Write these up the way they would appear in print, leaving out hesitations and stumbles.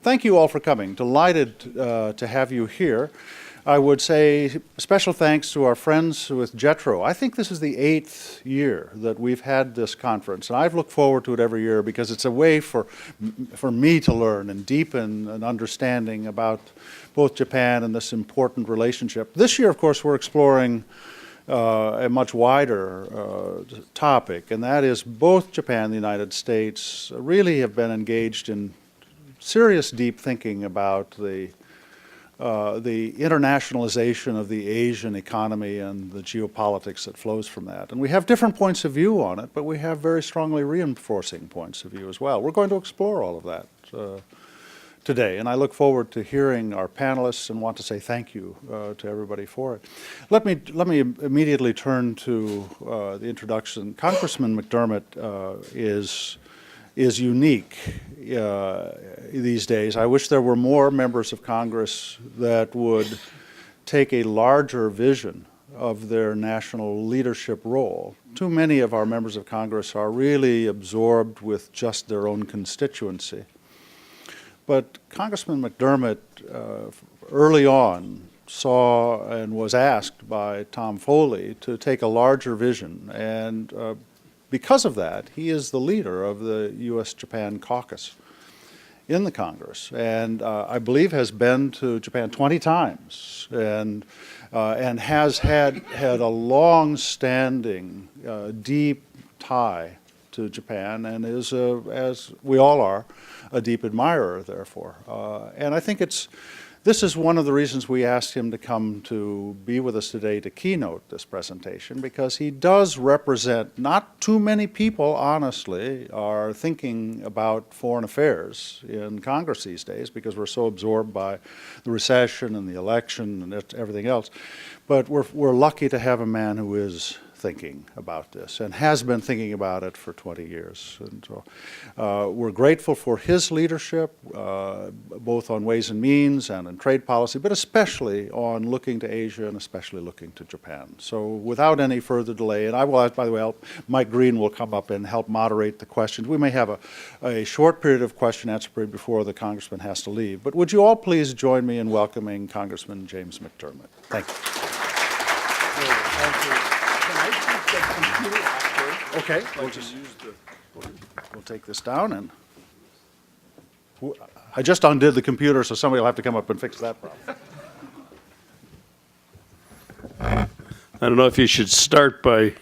thank you all for coming. Delighted to have you here. I would say special thanks to our friends with JETRO. I think this is the 8th year that we've had this conference, and I've looked forward to it every year because it's a way for me to learn and deepen an understanding about both Japan and this important relationship. This year, of course, we're exploring a much wider topic, and that is both Japan and the United States really have been engaged in serious, deep thinking about the internationalization of the Asian economy and the geopolitics that flows from that. And we have different points of view on it, but we have very strongly reinforcing points of view as well. We're going to explore all of that today, and I look forward to hearing our panelists and want to say thank you to everybody for it. Let me immediately turn to the introduction. Congressman McDermott is unique these days. I wish there were more members of Congress that would take a larger vision of their national leadership role. Too many of our members of Congress are really absorbed with just their own constituency. But Congressman McDermott early on saw and was asked by Tom Foley to take a larger vision, and because of that, he is the leader of the U.S.-Japan caucus in the Congress, and I believe has been to Japan 20 times, and has had a long-standing, deep tie to Japan, and is, as we all are, a deep admirer, therefore. And I think this is one of the reasons we asked him to come to be with us today to keynote this presentation, because he does represent, not too many people, honestly, are thinking about foreign affairs in Congress these days because we're so absorbed by the recession and the election and everything else. But we're lucky to have a man who is thinking about this and has been thinking about it for 20 years. And so we're grateful for his leadership, both on ways and means and in trade policy, but especially on looking to Asia and especially looking to Japan. So without any further delay, and I will, by the way, Mike Green will come up and help moderate the questions. We may have a short period of question-answer period before the congressman has to leave. But would you all please join me in welcoming Congressman James McDermott. Thank you. Thank you. Okay, we'll take this down, and I just undid the computer, so somebody will have to come up and fix that problem. I don't know if you should start by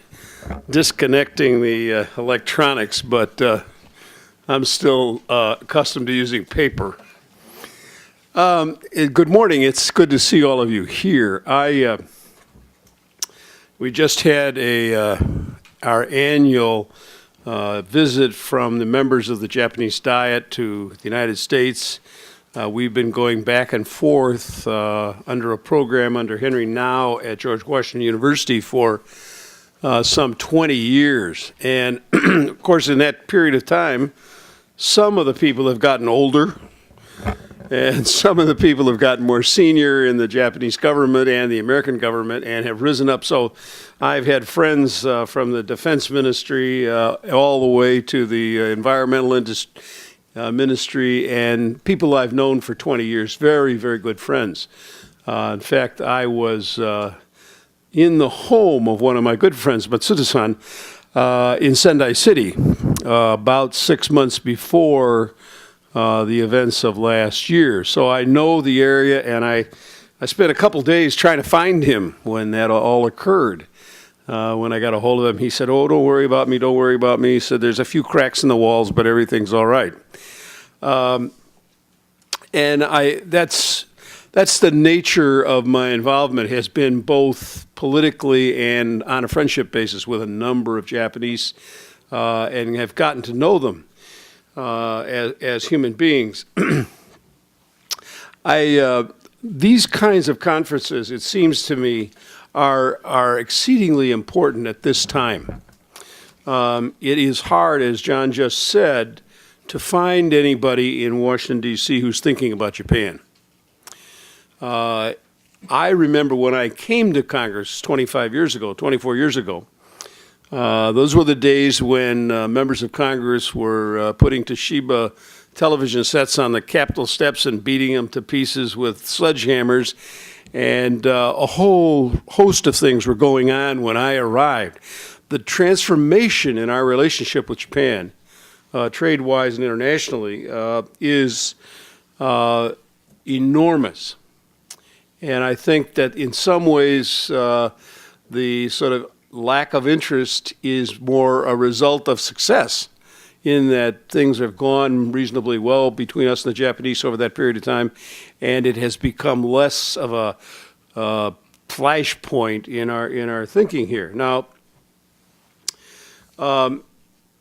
disconnecting the electronics, but I'm still accustomed to using paper. Good morning. It's good to see all of you here. We just had our annual visit from the members of the Japanese Diet to the United States. We've been going back and forth under a program under Henry Now at George Washington University for some 20 years. And of course, in that period of time, some of the people have gotten older, and some of the people have gotten more senior in the Japanese government and the American government and have risen up. So I've had friends from the defense ministry all the way to the environmental ministry, and people I've known for 20 years, very, very good friends. In fact, I was in the home of one of my good friends, Matsuda-san, in Sendai City about 6 months before the events of last year. So I know the area, and I spent a couple days trying to find him when that all occurred. When I got a hold of him, he said, "Oh, don't worry about me, don't worry about me." He said, "There's a few cracks in the walls, but everything's all right." And that's the nature of my involvement, has been both politically and on a friendship basis with a number of Japanese, and have gotten to know them as human beings. These kinds of conferences, it seems to me, are exceedingly important at this time. It is hard, as John just said, to find anybody in Washington, D.C. who's thinking about Japan. I remember when I came to Congress 24 years ago, those were the days when members of Congress were putting Toshiba television sets on the Capitol steps and beating them to pieces with sledgehammers. And a whole host of things were going on when I arrived. The transformation in our relationship with Japan, trade-wise and internationally, is enormous. And I think that in some ways, the sort of lack of interest is more a result of success, in that things have gone reasonably well between us and the Japanese over that period of time, and it has become less of a flashpoint in our thinking here. Now,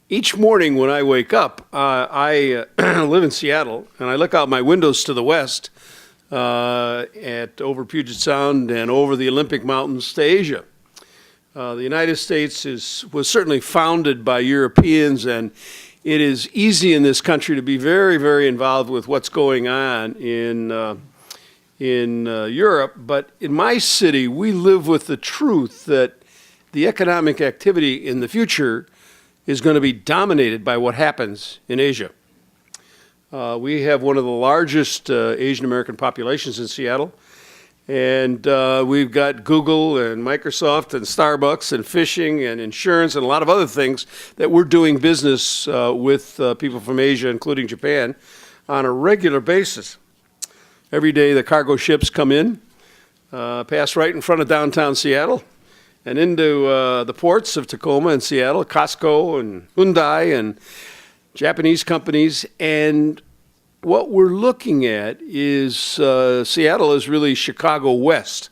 each morning when I wake up, I live in Seattle, and I look out my windows to the west at over Puget Sound and over the Olympic Mountains to Asia. The United States was certainly founded by Europeans, and it is easy in this country to be very, very involved with what's going on in Europe. But in my city, we live with the truth that the economic activity in the future is going to be dominated by what happens in Asia. We have one of the largest Asian American populations in Seattle. And we've got Google and Microsoft and Starbucks and fishing and insurance and a lot of other things that we're doing business with people from Asia, including Japan, on a regular basis. Every day the cargo ships come in, pass right in front of downtown Seattle, and into the ports of Tacoma and Seattle, Costco and Hyundai and Japanese companies. And what we're looking at is Seattle is really Chicago West.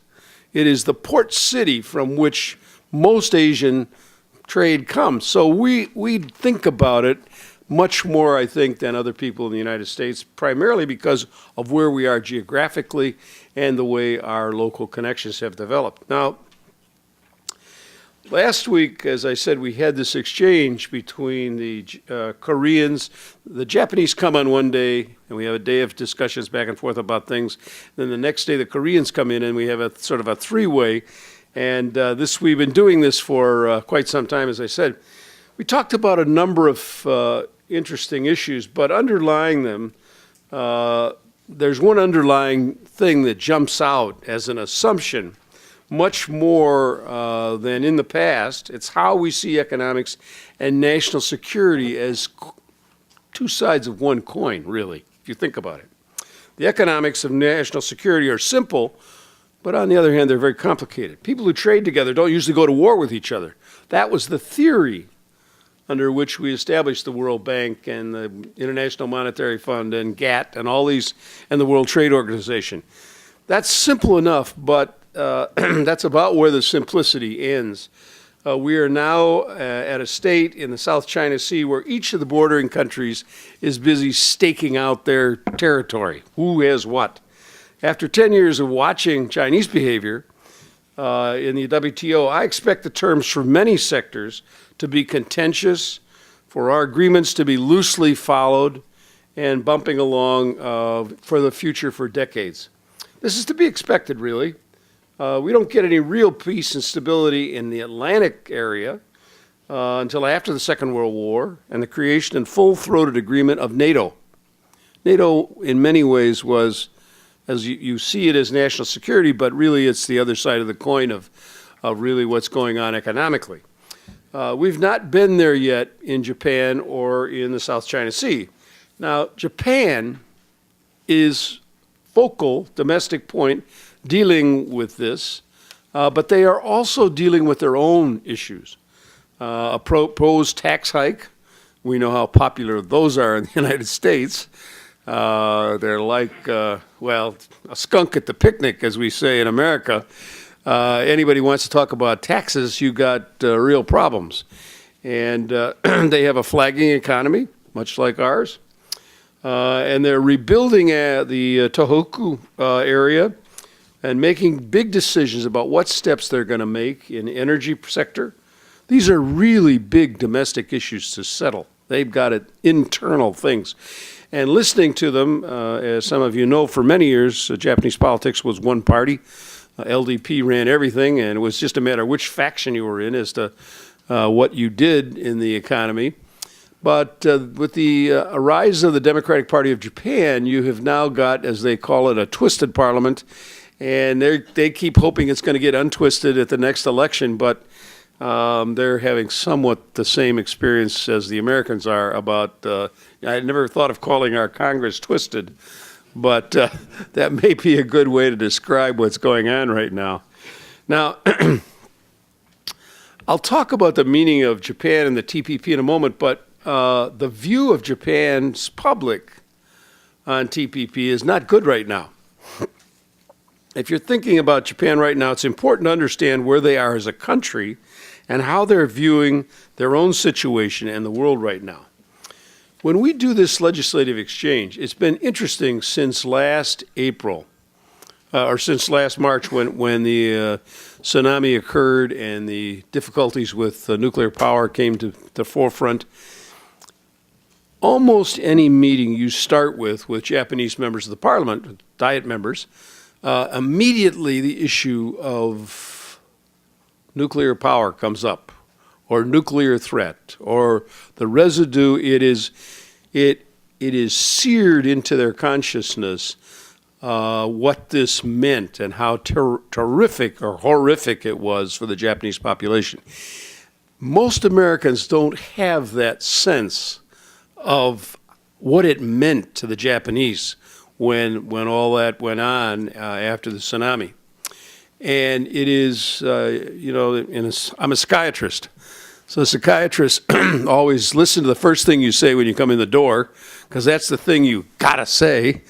It is the port city from which most Asian trade comes. So we think about it much more, I think, than other people in the United States, primarily because of where we are geographically and the way our local connections have developed. Now, last week, as I said, we had this exchange between the Koreans. The Japanese come on one day, and we have a day of discussions back and forth about things. Then the next day, the Koreans come in, and we have a sort of a three-way. And we've been doing this for quite some time, as I said. We talked about a number of interesting issues, but underlying them, there's one underlying thing that jumps out as an assumption, much more than in the past. It's how we see economics and national security as two sides of one coin, really, if you think about it. The economics of national security are simple, but on the other hand, they're very complicated. People who trade together don't usually go to war with each other. That was the theory under which we established the World Bank and the International Monetary Fund and GATT and all these, and the World Trade Organization. That's simple enough, but that's about where the simplicity ends. We are now at a state in the South China Sea where each of the bordering countries is busy staking out their territory. Who has what? After 10 years of watching Chinese behavior in the WTO, I expect the terms for many sectors to be contentious, for our agreements to be loosely followed and bumping along for the future for decades. This is to be expected, really. We don't get any real peace and stability in the Atlantic area until after the Second World War and the creation and full-throated agreement of NATO. NATO, in many ways, was, as you see it as national security, but really it's the other side of the coin of really what's going on economically. We've not been there yet in Japan or in the South China Sea. Now, Japan is focal, domestic point, dealing with this, but they are also dealing with their own issues. A proposed tax hike, we know how popular those are in the United States. They're like, well, a skunk at the picnic, as we say in America. Anybody wants to talk about taxes, you got real problems. And they have a flagging economy, much like ours. And they're rebuilding the Tohoku area and making big decisions about what steps they're going to make in the energy sector. These are really big domestic issues to settle. They've got internal things. And listening to them, as some of you know, for many years, Japanese politics was one party. LDP ran everything, and it was just a matter of which faction you were in as to what you did in the economy. But with the rise of the Democratic Party of Japan, you have now got, as they call it, a twisted parliament, and they keep hoping it's going to get untwisted at the next election, but they're having somewhat the same experience as the Americans are about, I never thought of calling our Congress twisted, but that may be a good way to describe what's going on right now. Now, I'll talk about the meaning of Japan and the TPP in a moment, but the view of Japan's public on TPP is not good right now. If you're thinking about Japan right now, it's important to understand where they are as a country and how they're viewing their own situation and the world right now. When we do this legislative exchange, it's been interesting since last April, or since last March when the tsunami occurred and the difficulties with nuclear power came to the forefront. Almost any meeting you start with Japanese members of the parliament, Diet members, immediately the issue of nuclear power comes up, or nuclear threat, or the residue. It is seared into their consciousness what this meant and how terrific or horrific it was for the Japanese population. Most Americans don't have that sense of what it meant to the Japanese when all that went on after the tsunami. And it is, I'm a psychiatrist. So psychiatrists always listen to the first thing you say when you come in the door, because that's the thing you gotta say.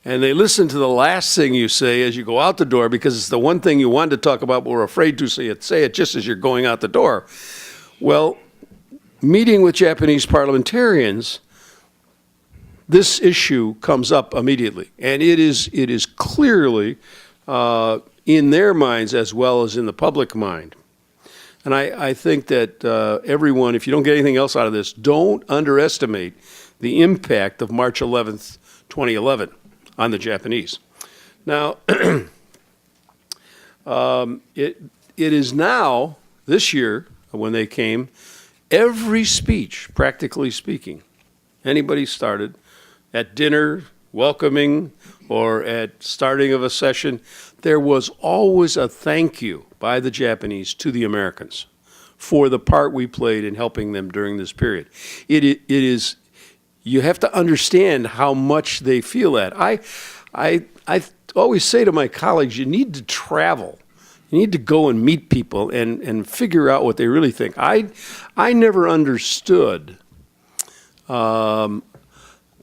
And they listen to the last thing you say as you go out the door, because it's the one thing you wanted to talk about but were afraid to say it just as you're going out the door. Well, meeting with Japanese parliamentarians, this issue comes up immediately, and it is clearly in their minds as well as in the public mind. And I think that everyone, if you don't get anything else out of this, don't underestimate the impact of March 11th, 2011 on the Japanese. Now, it is now, this year, when they came, every speech, practically speaking, anybody started, at dinner, welcoming, or at starting of a session, there was always a thank you by the Japanese to the Americans for the part we played in helping them during this period. It is, you have to understand how much they feel that. I always say to my colleagues, you need to travel. You need to go and meet people and figure out what they really think. I never understood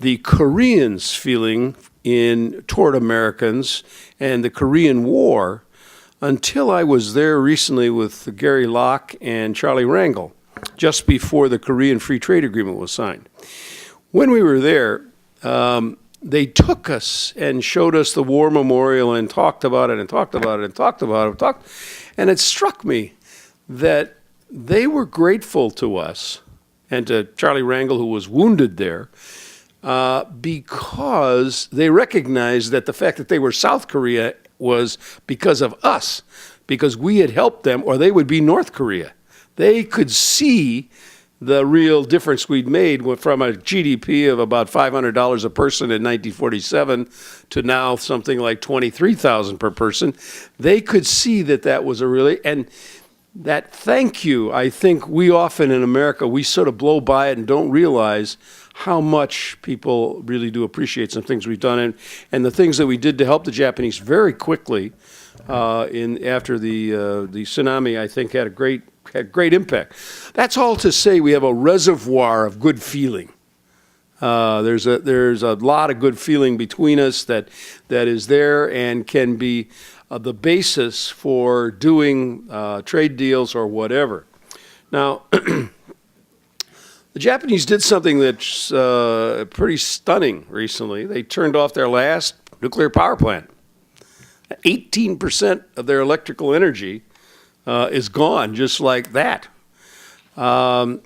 the Koreans' feeling toward Americans and the Korean War until I was there recently with Gary Locke and Charlie Rangel, just before the Korean Free Trade Agreement was signed. When we were there, they took us and showed us the war memorial and talked about it and talked about it and talked about it. And it struck me that they were grateful to us and to Charlie Rangel, who was wounded there, because they recognized that the fact that they were South Korea was because of us, because we had helped them, or they would be North Korea. They could see the real difference we'd made from a GDP of about $500 a person in 1947 to now something like $23,000 per person. They could see that was a really, and that thank you, I think we often in America, we sort of blow by it and don't realize how much people really do appreciate some things we've done, and the things that we did to help the Japanese very quickly after the tsunami, I think had great impact. That's all to say we have a reservoir of good feeling. There's a lot of good feeling between us that is there and can be the basis for doing trade deals or whatever. Now, the Japanese did something that's pretty stunning recently. They turned off their last nuclear power plant. 18% of their electrical energy is gone just like that. And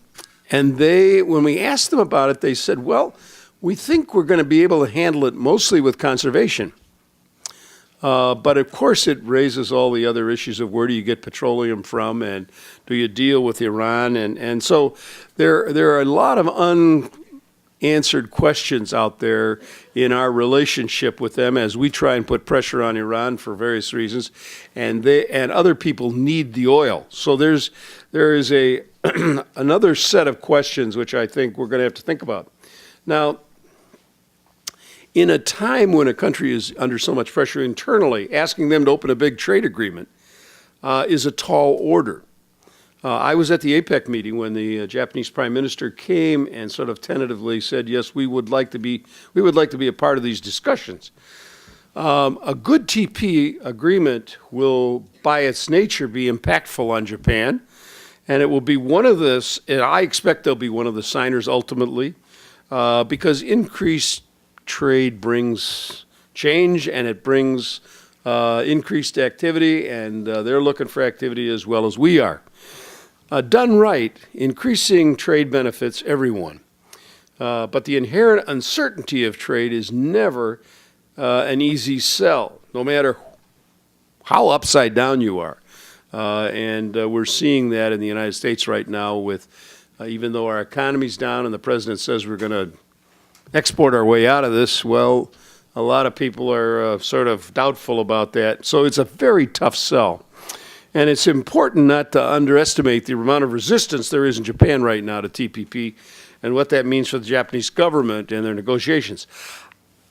when we asked them about it, they said, well, we think we're going to be able to handle it mostly with conservation. But of course, it raises all the other issues of where do you get petroleum from, and do you deal with Iran, and so there are a lot of unanswered questions out there in our relationship with them as we try and put pressure on Iran for various reasons, and other people need the oil. So there is another set of questions which I think we're going to have to think about. Now, in a time when a country is under so much pressure internally, asking them to open a big trade agreement is a tall order. I was at the APEC meeting when the Japanese Prime Minister came and sort of tentatively said, yes, we would like to be a part of these discussions. A good TP agreement will, by its nature, be impactful on Japan, and it will be one of the, and I expect they'll be one of the signers ultimately, because increased trade brings change, and it brings increased activity, and they're looking for activity as well as we are. Done right, increasing trade benefits everyone. But the inherent uncertainty of trade is never an easy sell, no matter how upside down you are. And we're seeing that in the United States right now with, even though our economy's down and the president says we're going to export our way out of this, well, a lot of people are sort of doubtful about that. So it's a very tough sell. And it's important not to underestimate the amount of resistance there is in Japan right now to TPP and what that means for the Japanese government and their negotiations.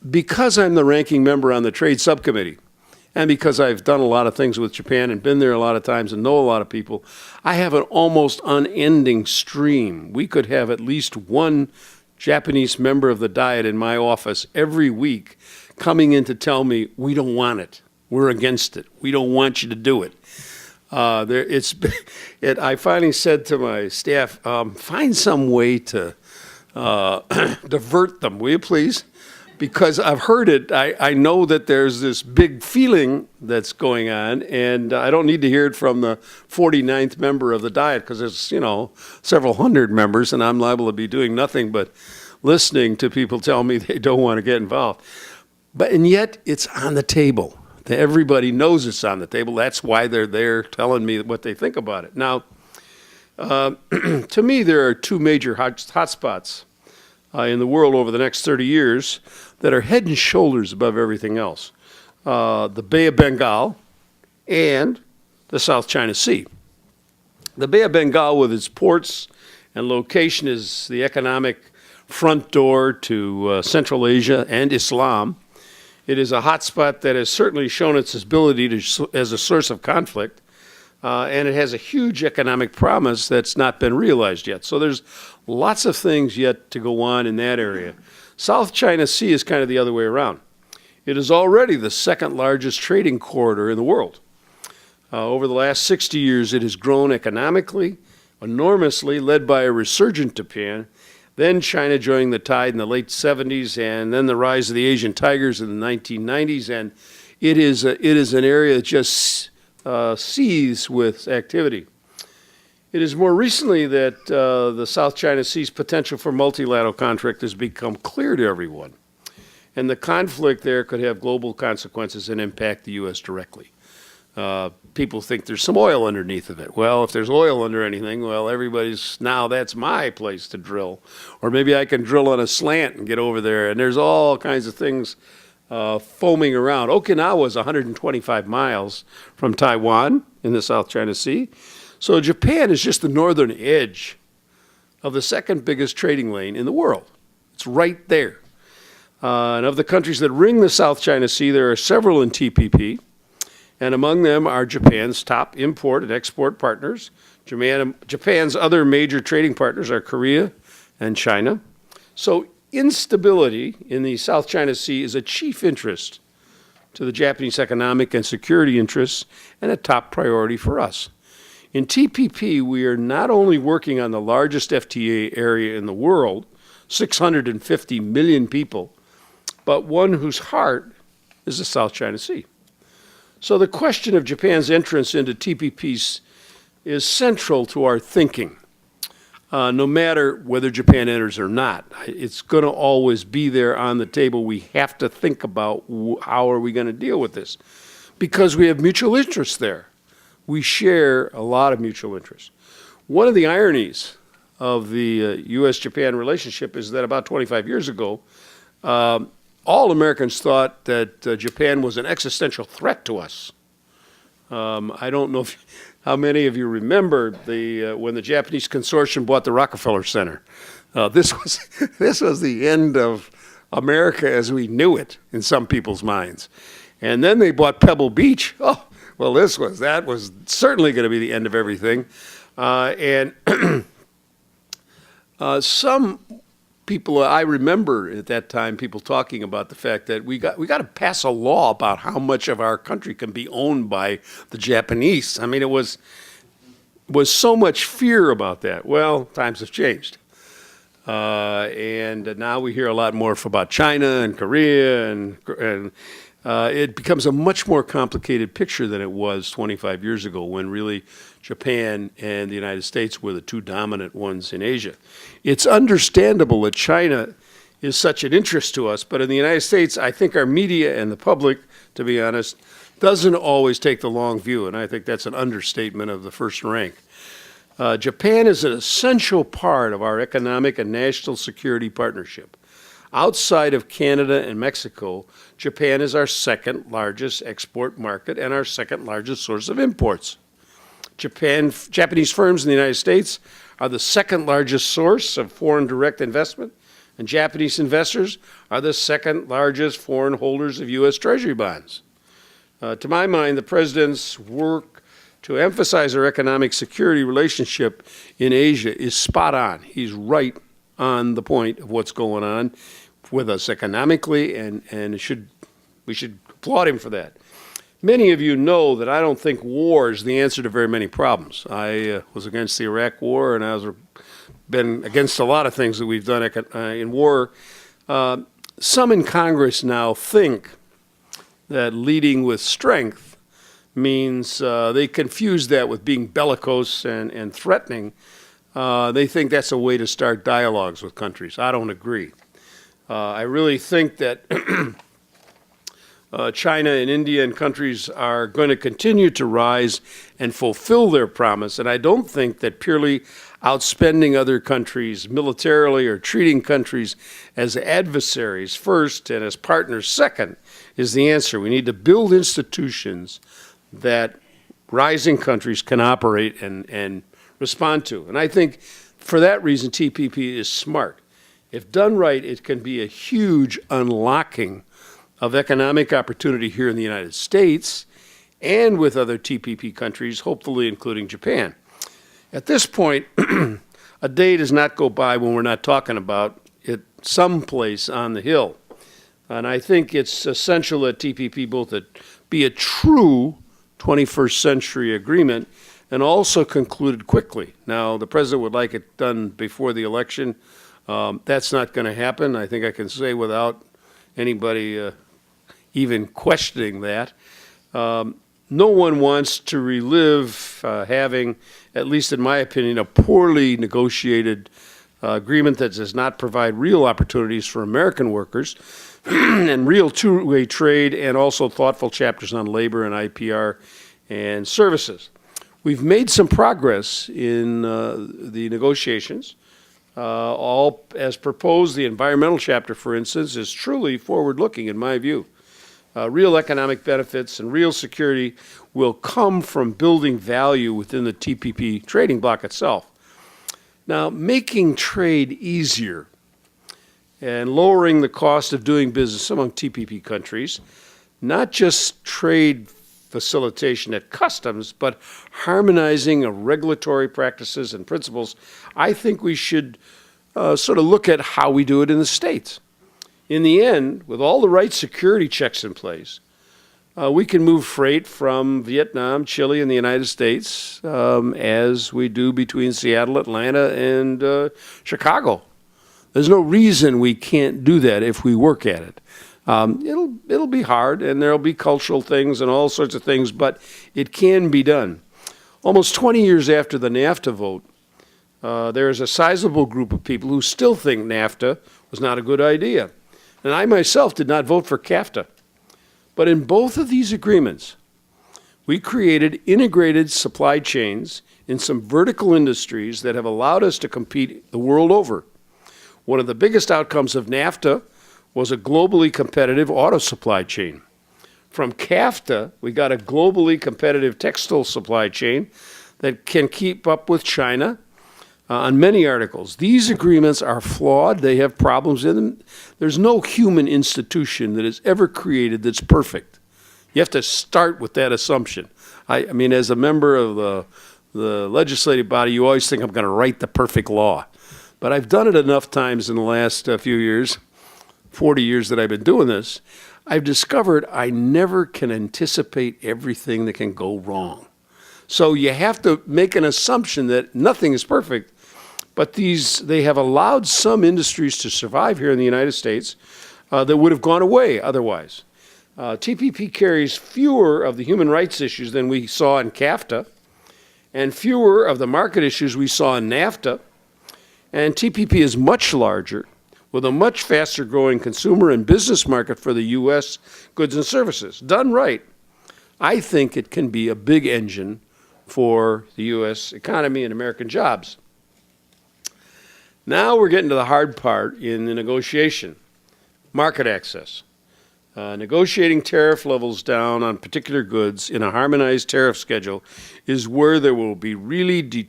Because I'm the ranking member on the trade subcommittee, and because I've done a lot of things with Japan and been there a lot of times and know a lot of people, I have an almost unending stream. We could have at least one Japanese member of the Diet in my office every week coming in to tell me, we don't want it, we're against it, we don't want you to do it. I finally said to my staff, find some way to divert them, will you please? Because I've heard it, I know that there's this big feeling that's going on, and I don't need to hear it from the 49th member of the Diet, because there's, several hundred members, and I'm liable to be doing nothing but listening to people tell me they don't want to get involved. And yet, it's on the table. Everybody knows it's on the table. That's why they're there telling me what they think about it. Now, to me, there are two major hotspots in the world over the next 30 years that are head and shoulders above everything else. The Bay of Bengal and the South China Sea. The Bay of Bengal, with its ports and location, is the economic front door to Central Asia and Islam. It is a hotspot that has certainly shown its ability as a source of conflict, and it has a huge economic promise that's not been realized yet. So there's lots of things yet to go on in that area. South China Sea is kind of the other way around. It is already the second largest trading corridor in the world. Over the last 60 years, it has grown economically, enormously, led by a resurgent Japan. Then China joining the tide in the late 70s, and then the rise of the Asian tigers in the 1990s. And it is an area that just seethes with activity. It is more recently that the South China Sea's potential for multilateral conflict has become clear to everyone. And the conflict there could have global consequences and impact the U.S. directly. People think there's some oil underneath of it. Well, if there's oil under anything, well, now that's my place to drill. Or maybe I can drill on a slant and get over there. And there's all kinds of things foaming around. Okinawa is 125 miles from Taiwan in the South China Sea. So Japan is just the northern edge of the second biggest trading lane in the world. It's right there. And of the countries that ring the South China Sea, there are several in TPP. And among them are Japan's top import and export partners. Japan's other major trading partners are Korea and China. So instability in the South China Sea is a chief interest to the Japanese economic and security interests and a top priority for us. In TPP, we are not only working on the largest FTA area in the world, 650 million people, but one whose heart is the South China Sea. So the question of Japan's entrance into TPP is central to our thinking. no matter whether Japan enters or not. It's going to always be there on the table. We have to think about how are we going to deal with this, because we have mutual interests there. We share a lot of mutual interests. One of the ironies of the U.S.-Japan relationship is that about 25 years ago, all Americans thought that Japan was an existential threat to us. I don't know how many of you remember when the Japanese consortium bought the Rockefeller Center. This was the end of America as we knew it in some people's minds. And then they bought Pebble Beach. Oh, well, that was certainly going to be the end of everything. And some people, I remember at that time, people talking about the fact that we got to pass a law about how much of our country can be owned by the Japanese. I mean, it was so much fear about that. Well, times have changed. And now we hear a lot more about China and Korea, and it becomes a much more complicated picture than it was 25 years ago, when really Japan and the United States were the two dominant ones in Asia. It's understandable that China is such an interest to us, but in the United States, I think our media and the public, to be honest, doesn't always take the long view, and I think that's an understatement of the first rank. Japan is an essential part of our economic and national security partnership. Outside of Canada and Mexico, Japan is our second largest export market and our second largest source of imports. Japanese firms in the United States are the second largest source of foreign direct investment, and Japanese investors are the second largest foreign holders of U.S. Treasury bonds. To my mind, the President's work to emphasize our economic security relationship in Asia is spot on. He's right on the point of what's going on with us economically, and we should applaud him for that. Many of you know that I don't think war is the answer to very many problems. I was against the Iraq War, and I've been against a lot of things that we've done in war. Some in Congress now think that leading with strength means they confuse that with being bellicose and threatening. They think that's a way to start dialogues with countries. I don't agree. I really think that China and India and countries are going to continue to rise and fulfill their promise, and I don't think that purely outspending other countries militarily or treating countries as adversaries first and as partners second is the answer. We need to build institutions that rising countries can operate and respond to. And I think for that reason, TPP is smart. If done right, it can be a huge unlocking of economic opportunity here in the United States and with other TPP countries, hopefully including Japan. At this point, a day does not go by when we're not talking about it someplace on the Hill. And I think it's essential that TPP both be a true 21st century agreement and also concluded quickly. Now, the President would like it done before the election. That's not going to happen. I think I can say without anybody even questioning that. No one wants to relive having, at least in my opinion, a poorly negotiated agreement that does not provide real opportunities for American workers and real two-way trade, and also thoughtful chapters on labor and IPR and services. We've made some progress in the negotiations. All as proposed, the environmental chapter, for instance, is truly forward-looking in my view. Real economic benefits and real security will come from building value within the TPP trading bloc itself. Now, making trade easier and lowering the cost of doing business among TPP countries, not just trade facilitation at customs, but harmonizing of regulatory practices and principles, I think we should sort of look at how we do it in the States. In the end, with all the right security checks in place, we can move freight from Vietnam, Chile, and the United States as we do between Seattle, Atlanta, and Chicago. There's no reason we can't do that if we work at it. It'll be hard, and there'll be cultural things and all sorts of things, but it can be done. Almost 20 years after the NAFTA vote, there is a sizable group of people who still think NAFTA was not a good idea. And I myself did not vote for CAFTA. But in both of these agreements, we created integrated supply chains in some vertical industries that have allowed us to compete the world over. One of the biggest outcomes of NAFTA was a globally competitive auto supply chain. From CAFTA, we got a globally competitive textile supply chain that can keep up with China on many articles. These agreements are flawed. They have problems in them. There's no human institution that is ever created that's perfect. You have to start with that assumption. I mean, as a member of the legislative body, you always think I'm going to write the perfect law. But I've done it enough times in the last few years, 40 years that I've been doing this, I've discovered I never can anticipate everything that can go wrong. So you have to make an assumption that nothing is perfect, but they have allowed some industries to survive here in the United States that would have gone away otherwise. TPP carries fewer of the human rights issues than we saw in CAFTA, and fewer of the market issues we saw in NAFTA, and TPP is much larger, with a much faster growing consumer and business market for the U.S. goods and services. Done right, I think it can be a big engine for the U.S. economy and American jobs. Now we're getting to the hard part in the negotiation, market access. Negotiating tariff levels down on particular goods in a harmonized tariff schedule is where there will really be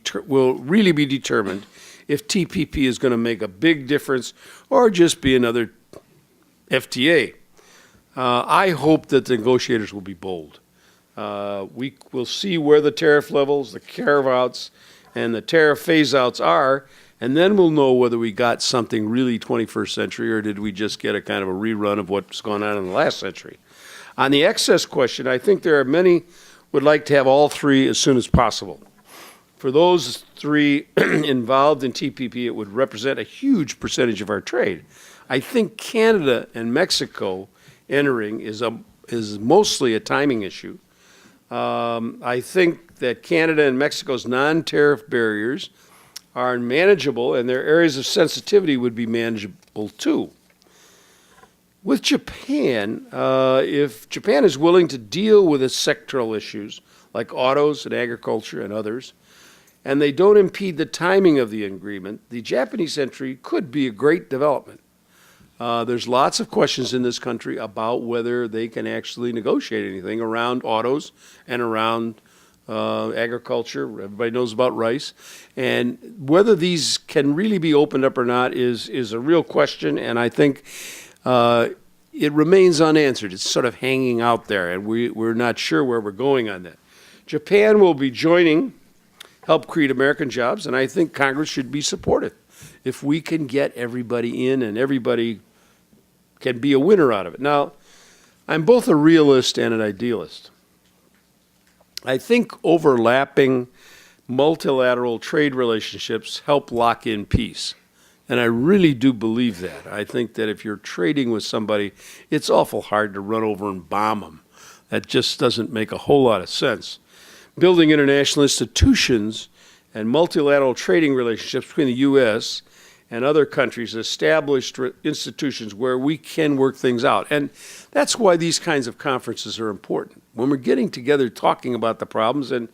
determined if TPP is going to make a big difference or just be another FTA. I hope that the negotiators will be bold. We will see where the tariff levels, the carve-outs, and the tariff phase-outs are, and then we'll know whether we got something really 21st century or did we just get a kind of a rerun of what's gone on in the last century. On the excess question, I think there are many would like to have all three as soon as possible. For those three involved in TPP, it would represent a huge percentage of our trade. I think Canada and Mexico entering is mostly a timing issue. I think that Canada and Mexico's non-tariff barriers are manageable, and their areas of sensitivity would be manageable too. With Japan, if Japan is willing to deal with its sectoral issues, like autos and agriculture and others, and they don't impede the timing of the agreement, the Japanese entry could be a great development. There's lots of questions in this country about whether they can actually negotiate anything around autos and around agriculture. Everybody knows about rice. And whether these can really be opened up or not is a real question, and I think it remains unanswered. It's sort of hanging out there, and we're not sure where we're going on that. Japan will be joining, help create American jobs, and I think Congress should be supportive. If we can get everybody in and everybody can be a winner out of it. Now, I'm both a realist and an idealist. I think overlapping multilateral trade relationships help lock in peace. And I really do believe that. I think that if you're trading with somebody, it's awful hard to run over and bomb them. That just doesn't make a whole lot of sense. Building international institutions and multilateral trading relationships between the U.S. and other countries, established institutions where we can work things out. And that's why these kinds of conferences are important. When we're getting together talking about the problems and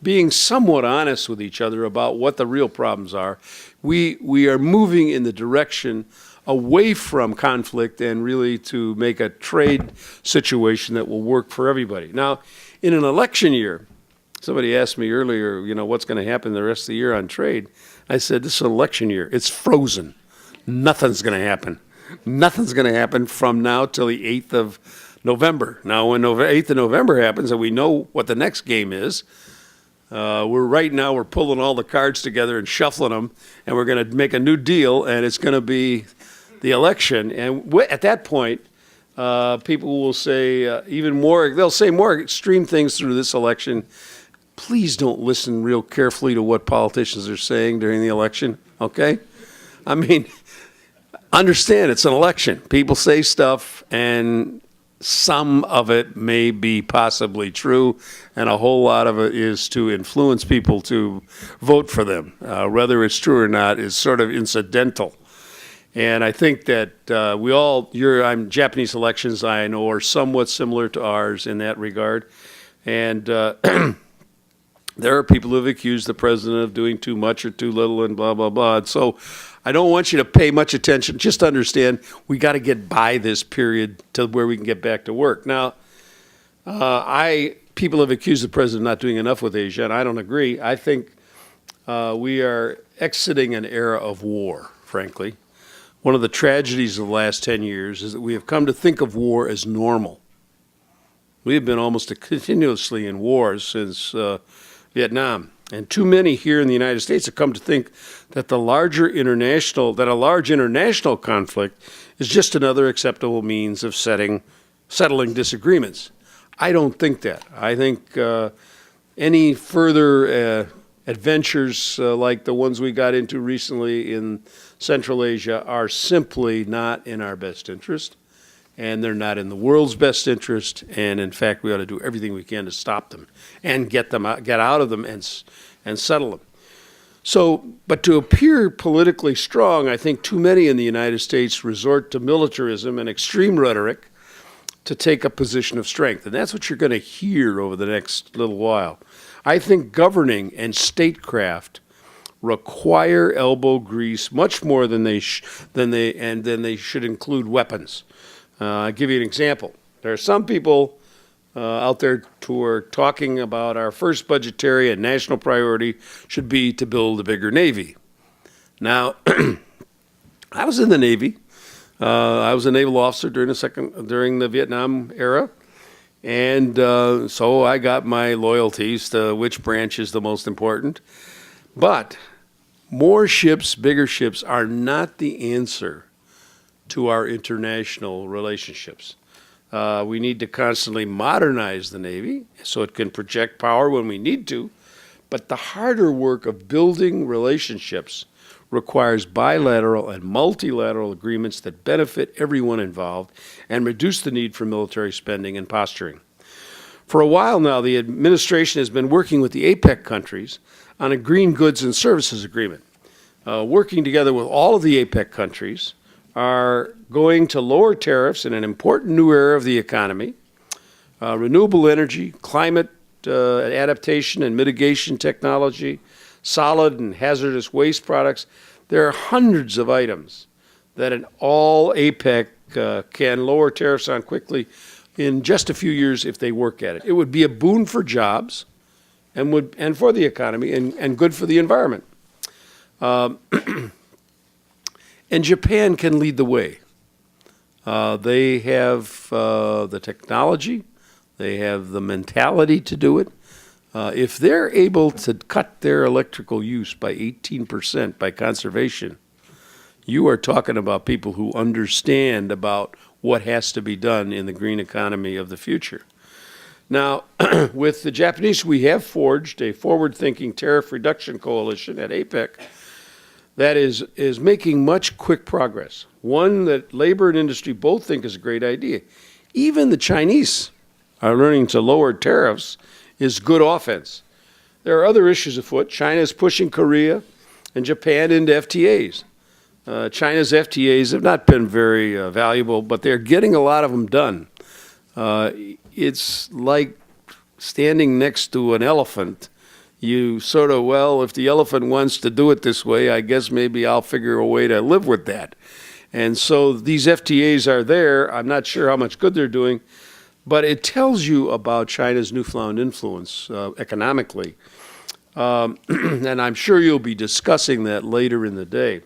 being somewhat honest with each other about what the real problems are, we are moving in the direction away from conflict and really to make a trade situation that will work for everybody. Now, in an election year, somebody asked me earlier, what's going to happen the rest of the year on trade? I said, this is an election year. It's frozen. Nothing's going to happen. Nothing's going to happen from now till the 8th of November. Now, when 8th of November happens and we know what the next game is, we're pulling all the cards together and shuffling them, and we're going to make a new deal, and it's going to be the election. And at that point, people will say even more, they'll say more extreme things through this election. Please don't listen real carefully to what politicians are saying during the election, okay? I mean, understand it's an election. People say stuff, and some of it may be possibly true, and a whole lot of it is to influence people to vote for them. Whether it's true or not is sort of incidental. And I think that Japanese elections, I know, are somewhat similar to ours in that regard. And there are people who have accused the president of doing too much or too little and blah, blah, blah. And so I don't want you to pay much attention. Just understand we got to get by this period to where we can get back to work. Now, people have accused the president of not doing enough with Asia, and I don't agree. I think we are exiting an era of war, frankly. One of the tragedies of the last 10 years is that we have come to think of war as normal. We have been almost continuously in wars since Vietnam. And too many here in the United States have come to think that a large international conflict is just another acceptable means of settling disagreements. I don't think that. I think any further adventures like the ones we got into recently in Central Asia are simply not in our best interest, and they're not in the world's best interest. And in fact, we ought to do everything we can to stop them and get out of them and settle them. So, but to appear politically strong, I think too many in the United States resort to militarism and extreme rhetoric to take a position of strength. And that's what you're going to hear over the next little while. I think governing and statecraft require elbow grease much more than they should include weapons. I'll give you an example. There are some people out there who are talking about our first budgetary and national priority should be to build a bigger Navy. Now, I was in the Navy. I was a naval officer during the Vietnam era, and so I got my loyalties to which branch is the most important. But more ships, bigger ships are not the answer to our international relationships. We need to constantly modernize the Navy so it can project power when we need to, but the harder work of building relationships requires bilateral and multilateral agreements that benefit everyone involved and reduce the need for military spending and posturing. For a while now, the administration has been working with the APEC countries on a green goods and services agreement. Working together with all of the APEC countries are going to lower tariffs in an important new era of the economy, renewable energy, climate adaptation and mitigation technology, solid and hazardous waste products. There are hundreds of items that in all APEC can lower tariffs on quickly in just a few years if they work at it. It would be a boon for jobs and for the economy and good for the environment. And Japan can lead the way. They have the technology, they have the mentality to do it. If they're able to cut their electrical use by 18% by conservation, you are talking about people who understand about what has to be done in the green economy of the future. Now, with the Japanese, we have forged a forward-thinking tariff reduction coalition at APEC that is making much quick progress, one that labor and industry both think is a great idea. Even the Chinese are learning to lower tariffs is good offense. There are other issues afoot. China is pushing Korea and Japan into FTAs. China's FTAs have not been very valuable, but they're getting a lot of them done. It's like standing next to an elephant. You sort of, well, if the elephant wants to do it this way, I guess maybe I'll figure a way to live with that. And so these FTAs are there. I'm not sure how much good they're doing, but it tells you about China's newfound influence economically. And I'm sure you'll be discussing that later in the day.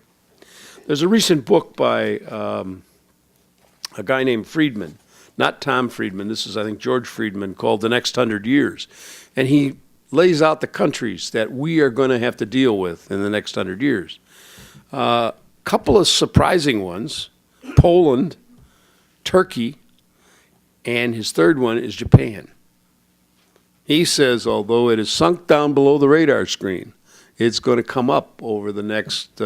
There's a recent book by a guy named Friedman, not Tom Friedman. This is, I think, George Friedman, called The Next 100 Years. And he lays out the countries that we are going to have to deal with in the next 100 years. A couple of surprising ones, Poland, Turkey, and his third one is Japan. He says, although it is sunk down below the radar screen, it's going to come up over the next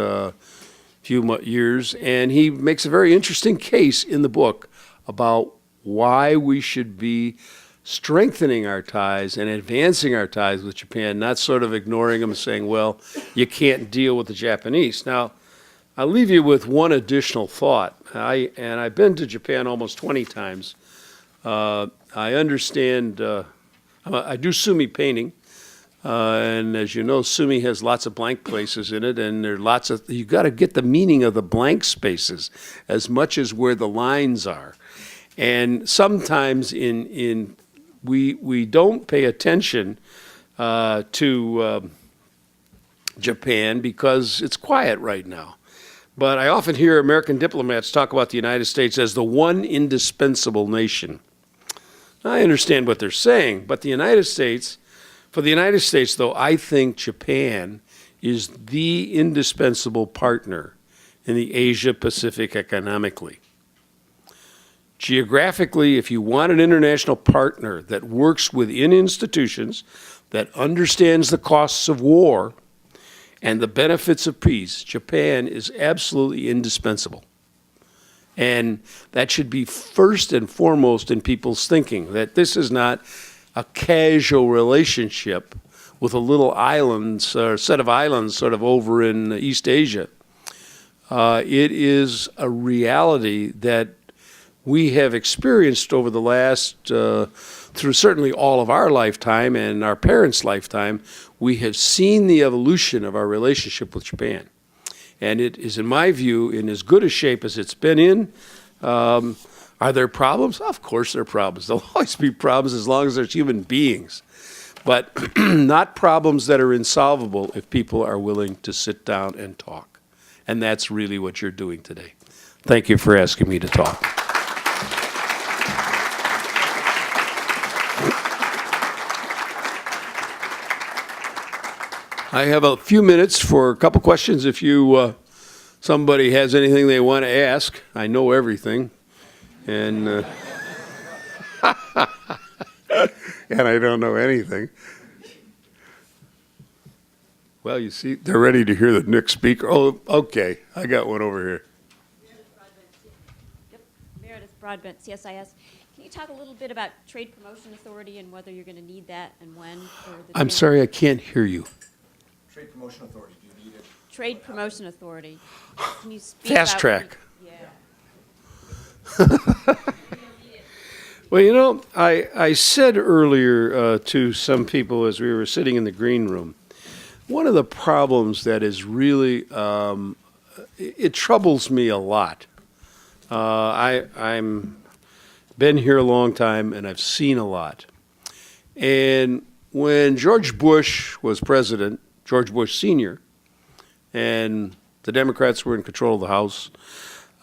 few years. And he makes a very interesting case in the book about why we should be strengthening our ties and advancing our ties with Japan, not sort of ignoring them and saying, well, you can't deal with the Japanese. Now, I'll leave you with one additional thought. I've been to Japan almost 20 times. I understand, I do sumi painting. And as you know, sumi has lots of blank places in it, and there are lots of, you got to get the meaning of the blank spaces as much as where the lines are. And sometimes we don't pay attention to Japan because it's quiet right now. But I often hear American diplomats talk about the United States as the one indispensable nation. I understand what they're saying, but for the United States, though, I think Japan is the indispensable partner in the Asia-Pacific economically. Geographically, if you want an international partner that works within institutions, that understands the costs of war and the benefits of peace, Japan is absolutely indispensable. And that should be first and foremost in people's thinking, that this is not a casual relationship with a little island or set of islands sort of over in East Asia. It is a reality that we have experienced over the last, through certainly all of our lifetime and our parents' lifetime, we have seen the evolution of our relationship with Japan. And it is, in my view, in as good a shape as it's been in. Are there problems? Of course there are problems. There'll always be problems as long as there's human beings. But not problems that are insolvable if people are willing to sit down and talk. And that's really what you're doing today. Thank you for asking me to talk. I have a few minutes for a couple questions. If somebody has anything they want to ask, I know everything, and and I don't know anything. Well, you see, they're ready to hear the next speaker. Oh, okay, I got one over here. Meredith Broadbent, CSIS. Can you talk a little bit about Trade Promotion Authority and whether you're going to need that and when? I'm sorry, I can't hear you. Trade Promotion Authority, do you need it? Trade Promotion Authority. Can you speak Fast about track. Yeah. Well, you know, I said earlier to some people as we were sitting in the green room, one of the problems that is really, it troubles me a lot. I'm been here a long time and I've seen a lot. And when George Bush was president, George Bush Sr., and the Democrats were in control of the House,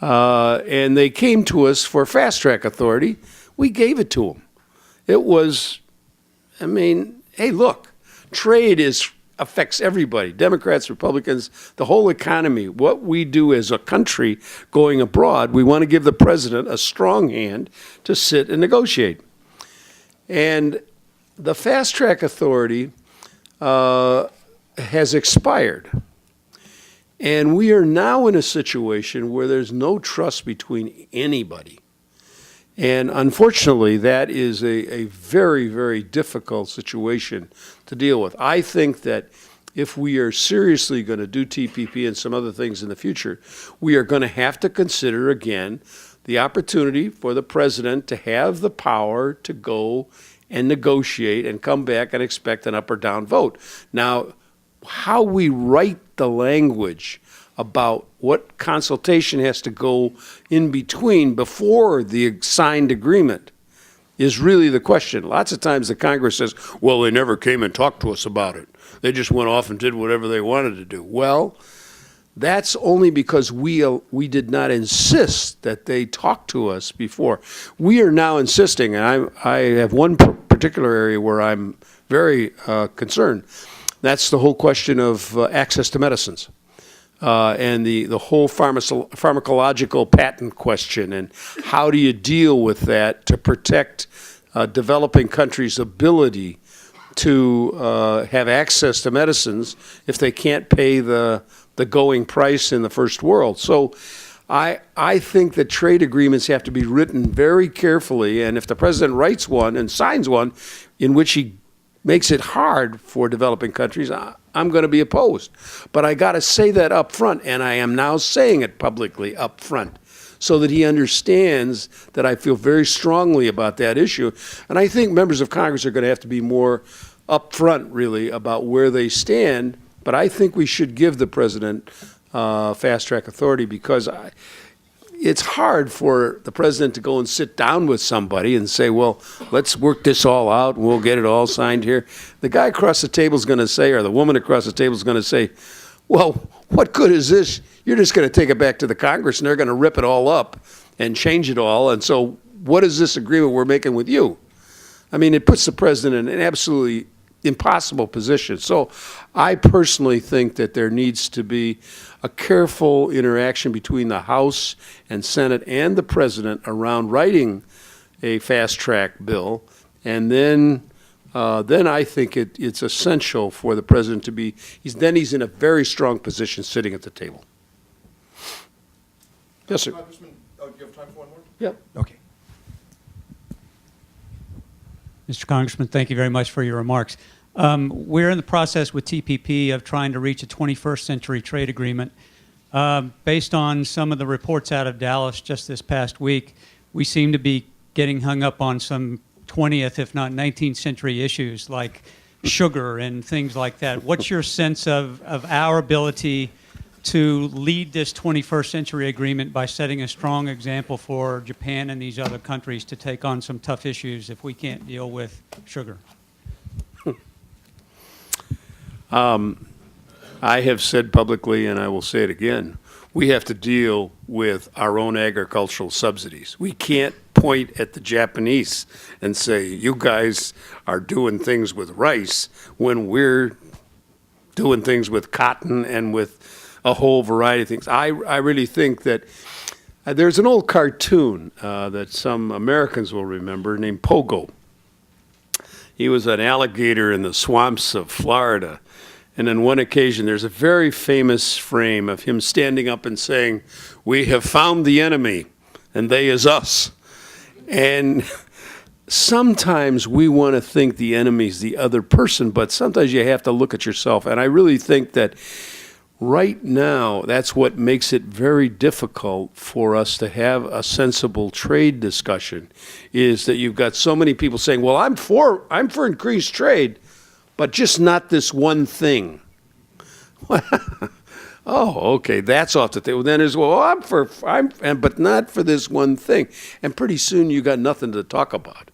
and they came to us for fast track authority, we gave it to them. It was, I mean, hey, look, trade affects everybody, Democrats, Republicans, the whole economy. What we do as a country going abroad, we want to give the president a strong hand to sit and negotiate. And the fast track authority has expired. And we are now in a situation where there's no trust between anybody. And unfortunately, that is a very, very difficult situation to deal with. I think that if we are seriously going to do TPP and some other things in the future, we are going to have to consider again the opportunity for the president to have the power to go and negotiate and come back and expect an up or down vote. Now, how we write the language about what consultation has to go in between before the signed agreement is really the question. Lots of times the Congress says, well, they never came and talked to us about it. They just went off and did whatever they wanted to do. Well, that's only because we did not insist that they talk to us before. We are now insisting, and I have one particular area where I'm very concerned. That's the whole question of access to medicines. And the whole pharmacological patent question, and how do you deal with that to protect developing countries' ability to have access to medicines if they can't pay the going price in the first world. So I think that trade agreements have to be written very carefully, and if the president writes one and signs one in which he makes it hard for developing countries, I'm going to be opposed. But I got to say that up front, and I am now saying it publicly up front, so that he understands that I feel very strongly about that issue. And I think members of Congress are going to have to be more upfront, really, about where they stand. But I think we should give the president fast-track authority, because it's hard for the president to go and sit down with somebody and say, well, let's work this all out and we'll get it all signed here. The guy across the table is going to say, or the woman across the table is going to say, well, what good is this? You're just going to take it back to the Congress and they're going to rip it all up and change it all. And so what is this agreement we're making with you? I mean, it puts the president in an absolutely impossible position. So I personally think that there needs to be a careful interaction between the House and Senate and the president around writing a fast-track bill. And then I think it's essential for the president to be, he's in a very strong position sitting at the table. Yes, sir. Congressman, do you have time for one more? Yep. Okay. Mr. Congressman, thank you very much for your remarks. We're in the process with TPP of trying to reach a 21st century trade agreement. Based on some of the reports out of Dallas just this past week, we seem to be getting hung up on some 20th, if not 19th century issues like sugar and things like that. What's your sense of our ability to lead this 21st century agreement by setting a strong example for Japan and these other countries to take on some tough issues if we can't deal with sugar? I have said publicly, and I will say it again, we have to deal with our own agricultural subsidies. We can't point at the Japanese and say, you guys are doing things with rice when we're doing things with cotton and with a whole variety of things. I really think that there's an old cartoon that some Americans will remember named Pogo. He was an alligator in the swamps of Florida. And on one occasion, there's a very famous frame of him standing up and saying, we have found the enemy, and they is us. And sometimes we want to think the enemy's the other person, but sometimes you have to look at yourself. And I really think that right now, that's what makes it very difficult for us to have a sensible trade discussion, is that you've got so many people saying, well, I'm for increased trade, but just not this one thing. Oh, okay, that's off the table. Then there's, well, but not for this one thing. And pretty soon you got nothing to talk about.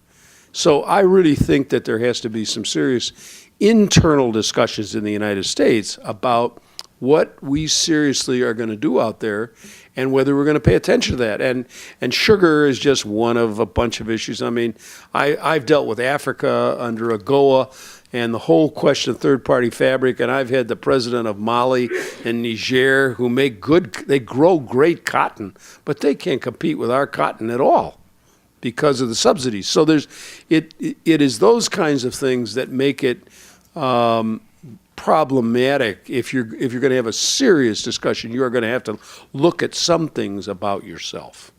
So I really think that there has to be some serious internal discussions in the United States about what we seriously are going to do out there and whether we're going to pay attention to that. And sugar is just one of a bunch of issues. I mean, I've dealt with Africa under AGOA and the whole question of third-party fabric, and I've had the president of Mali and Niger who they grow great cotton, but they can't compete with our cotton at all because of the subsidies. So it is those kinds of things that make it problematic. If you're going to have a serious discussion, you are going to have to look at some things about yourself.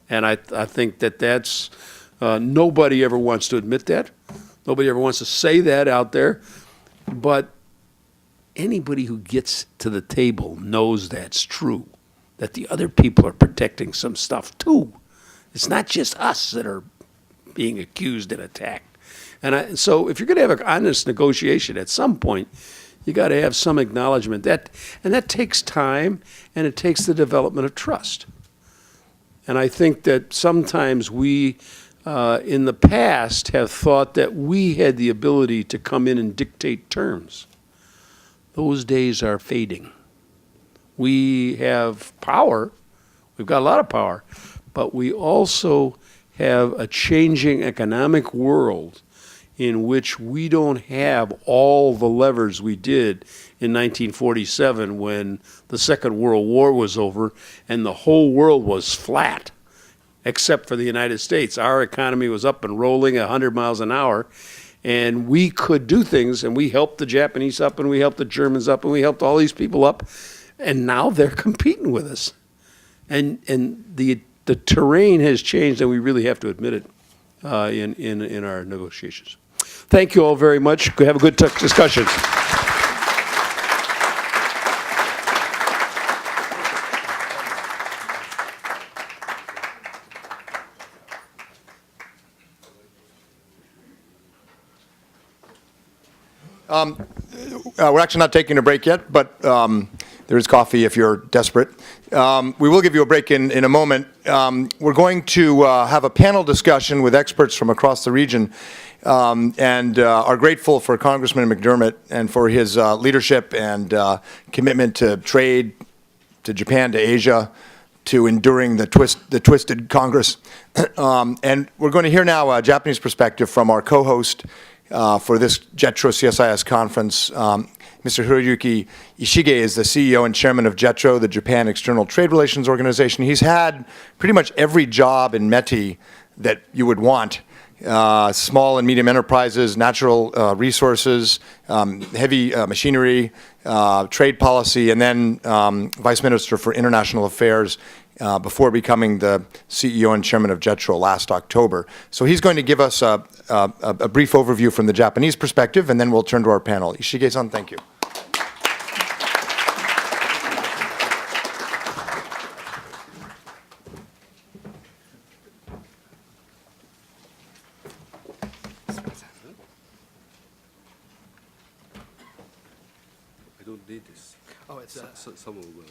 And I think that's nobody ever wants to admit that. Nobody ever wants to say that out there. But anybody who gets to the table knows that's true, that the other people are protecting some stuff too. It's not just us that are being accused and attacked. And so if you're going to have an honest negotiation, at some point, you got to have some acknowledgement. And that takes time, and it takes the development of trust. And I think that sometimes we, in the past, have thought that we had the ability to come in and dictate terms. Those days are fading. We have power. We've got a lot of power. But we also have a changing economic world in which we don't have all the levers we did in 1947 when the Second World War was over and the whole world was flat, except for the United States. Our economy was up and rolling 100 miles an hour, and we could do things, and we helped the Japanese up, and we helped the Germans up, and we helped all these people up, and now they're competing with us. And the terrain has changed, and we really have to admit it in our negotiations. Thank you all very much. Have a good discussion. We're actually not taking a break yet, but there is coffee if you're desperate. We will give you a break in a moment. We're going to have a panel discussion with experts from across the region and are grateful for Congressman McDermott and for his leadership and commitment to trade, to Japan, to Asia, to enduring the twisted Congress. And we're going to hear now a Japanese perspective from our co-host for this JETRO CSIS conference. Mr. Hiroyuki Ishige is the CEO and chairman of JETRO, the Japan External Trade Relations Organization. He's had pretty much every job in METI that you would want. Small and medium enterprises, natural resources, heavy machinery, trade policy, and then Vice Minister for International Affairs before becoming the CEO and chairman of JETRO last October. So he's going to give us a brief overview from the Japanese perspective, and then we'll turn to our panel. Ishige-san, thank you. I don't need this. Oh, it's Someone will.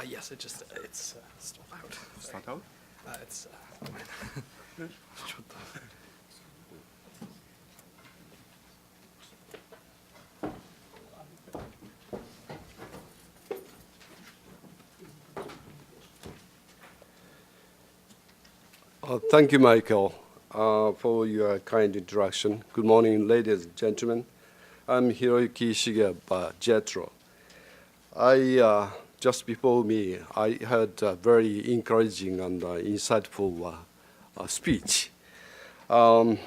yes. It's still out. Start out? It's Thank you, Michael, for your kind introduction. Good morning, ladies and gentlemen. I'm Hiroyuki Ishige of JETRO. Just before me, I heard a very encouraging and insightful speech. I'd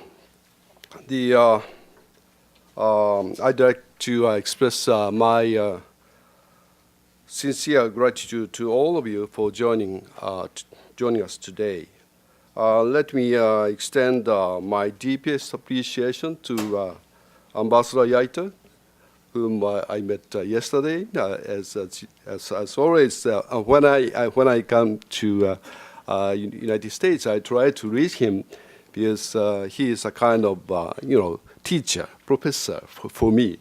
like to express my sincere gratitude to all of you for joining us today. Let me extend my deepest appreciation to Ambassador Yaito, whom I met yesterday. As always, when I come to United States, I try to read him because he is a kind of teacher, professor for me.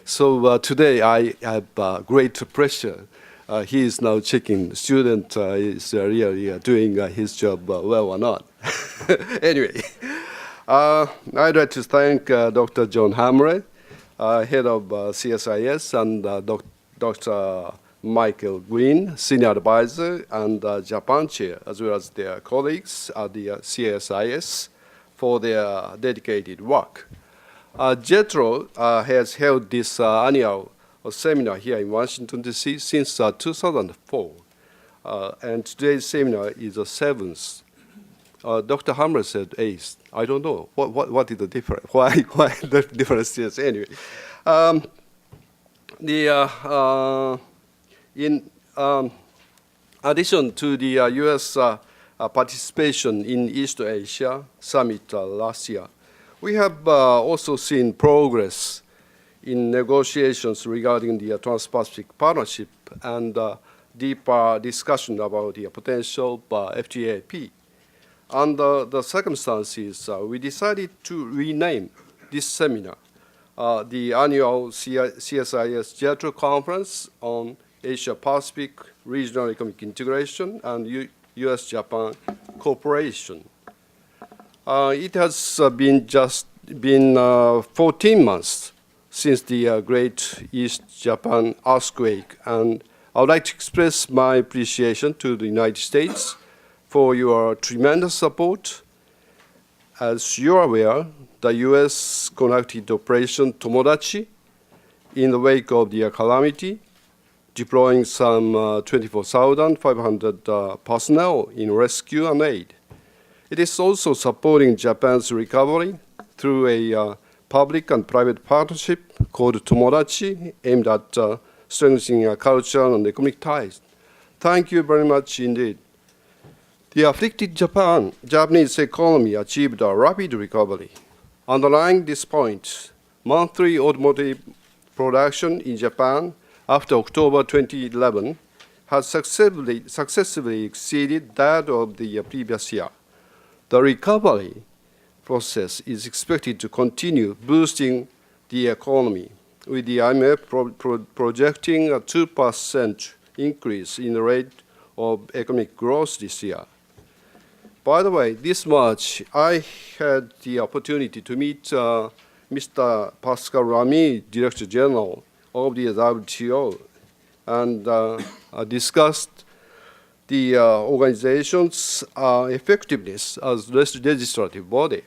So today I have great pressure. He is now checking the student is really doing his job well or not. Anyway, I'd like to thank Dr. John Hamre, head of CSIS, and Dr. Michael Green, senior advisor and Japan chair, as well as their colleagues at the CSIS for their dedicated work. JETRO has held this annual seminar here in Washington, D.C. since 2004. And today's seminar is the 7th. Dr. Hammer said 8th. I don't know. What is the difference? Why the difference is? Anyway. In addition to the U.S. Participation in East Asia Summit last year, we have also seen progress in negotiations regarding the Trans-Pacific Partnership and deeper discussion about the potential FTAP. Under the circumstances, we decided to rename this seminar the annual CSIS-JETRO Conference on Asia-Pacific Regional Economic Integration and U.S.-Japan Cooperation. It has been 14 months since the Great East Japan earthquake, and I would like to express my appreciation to the United States for your tremendous support. As you are aware, the U.S. conducted Operation Tomodachi in the wake of the calamity, deploying some 24,500 personnel in rescue and aid. It is also supporting Japan's recovery through a public and private partnership called Tomodachi, aimed at strengthening cultural and economic ties. Thank you very much indeed. The afflicted Japanese economy achieved a rapid recovery. Underlying this point, monthly automotive production in Japan after October 2011 has successfully exceeded that of the previous year. The recovery process is expected to continue boosting the economy, with the IMF projecting a 2% increase in the rate of economic growth this year. By the way, this March, I had the opportunity to meet Mr. Pascal Lamy, Director General of the WTO, and discussed the organization's effectiveness as legislative body.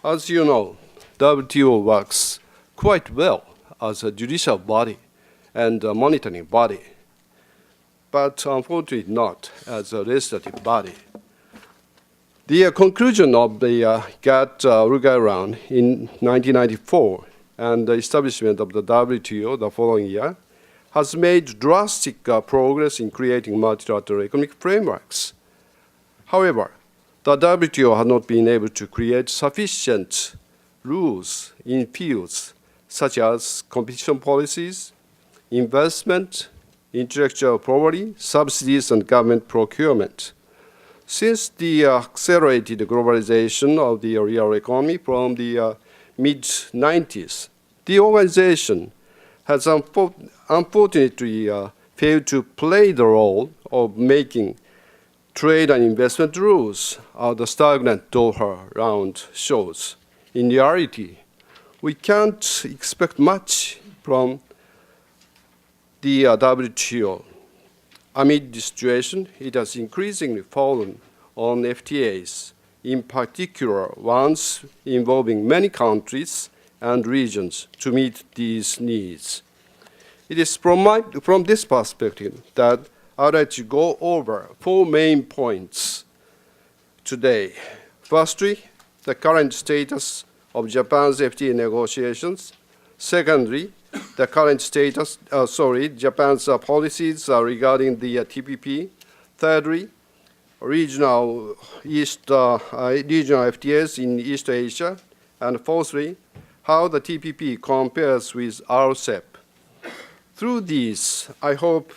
As you know, WTO works quite well as a judicial body and a monitoring body, but unfortunately not as a legislative body. The conclusion of the GATT Uruguay round in 1994 and the establishment of the WTO the following year has made drastic progress in creating multilateral economic frameworks. However, the WTO has not been able to create sufficient rules in fields such as competition policies, investment, intellectual property, subsidies, and government procurement. Since the accelerated globalization of the real economy from the mid-90s, the organization has unfortunately failed to play the role of making trade and investment rules, the stagnant Doha round shows. In reality, we can't expect much from the WTO. Amid this situation, it has increasingly fallen on FTAs, in particular ones involving many countries and regions to meet these needs. It is from this perspective that I'd like to go over 4 main points today. Firstly, the current status of Japan's FTA negotiations. Secondly, the current status, Japan's policies regarding the TPP. Thirdly, regional FTAs in East Asia. And fourthly, how the TPP compares with RCEP. Through these, I hope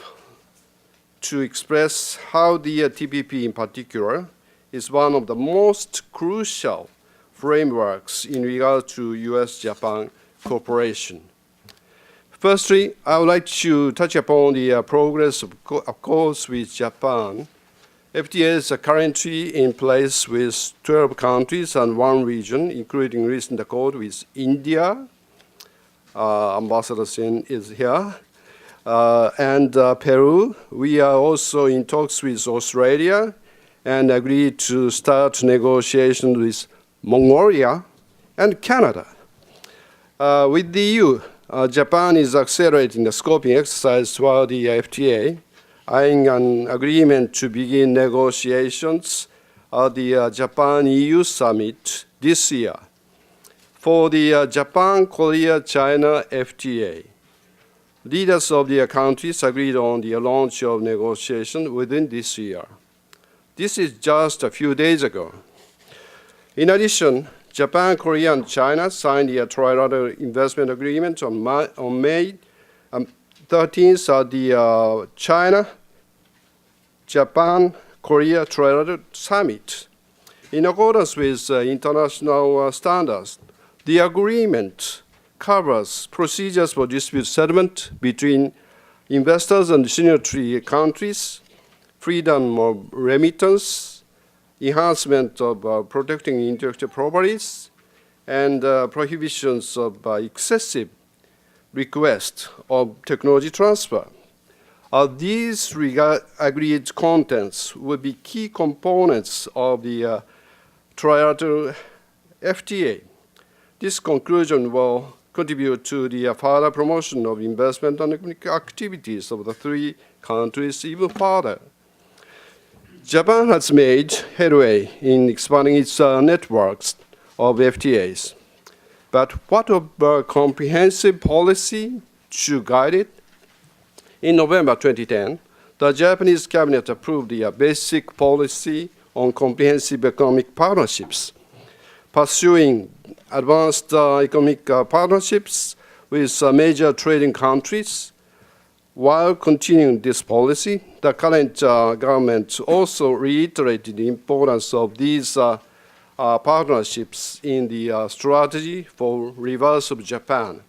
to express how the TPP in particular is one of the most crucial frameworks in regard to US-Japan cooperation. Firstly, I would like to touch upon the progress of course with Japan. FTAs are currently in place with 12 countries and 1 region, including recent accord with India. Ambassador Sen is here. And Peru. We are also in talks with Australia and agreed to start negotiations with Mongolia and Canada. With the EU, Japan is accelerating the scoping exercise toward the FTA, eyeing an agreement to begin negotiations at the Japan-EU summit this year for the Japan-Korea-China FTA. Leaders of the countries agreed on the launch of negotiations within this year. This is just a few days ago. In addition, Japan, Korea, and China signed the trilateral investment agreement on May 13th at the China-Japan-Korea Trilateral Summit. In accordance with international standards, the agreement covers procedures for dispute settlement between investors and signatory countries, freedom of remittance, enhancement of protecting intellectual properties, and prohibitions of excessive request of technology transfer. These agreed contents will be key components of the trilateral FTA. This conclusion will contribute to the further promotion of investment and economic activities of the 3 countries even further. Japan has made headway in expanding its networks of FTAs. But what of a comprehensive policy to guide it? In November 2010, the Japanese cabinet approved the basic policy on comprehensive economic partnerships, pursuing advanced economic partnerships with major trading countries. While continuing this policy, the current government also reiterated the importance of these partnerships in the strategy for reverse of Japan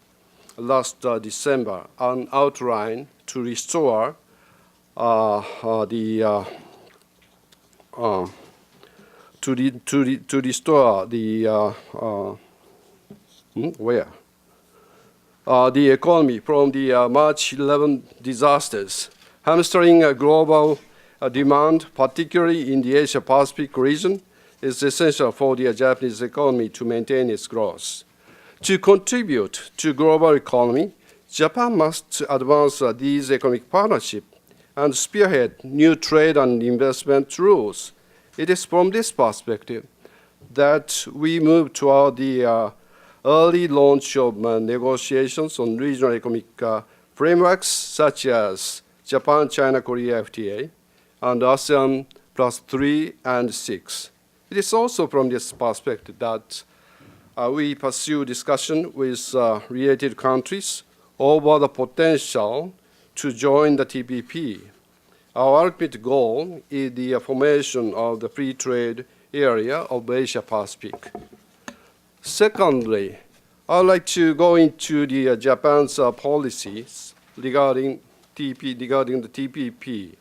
last December, an outline to restore the economy from the March 11 disasters, hamstering global demand, particularly in the Asia-Pacific region, is essential for the Japanese economy to maintain its growth. To contribute to global economy, Japan must advance these economic partnerships and spearhead new trade and investment rules. It is from this perspective that we move toward the early launch of negotiations on regional economic frameworks such as Japan-China-Korea FTA and ASEAN +3 and 6. It is also from this perspective that we pursue discussion with related countries over the potential to join the TPP. Our ultimate goal is the formation of the free trade area of Asia-Pacific. Secondly, I would like to go into the Japan's policies regarding the TPP.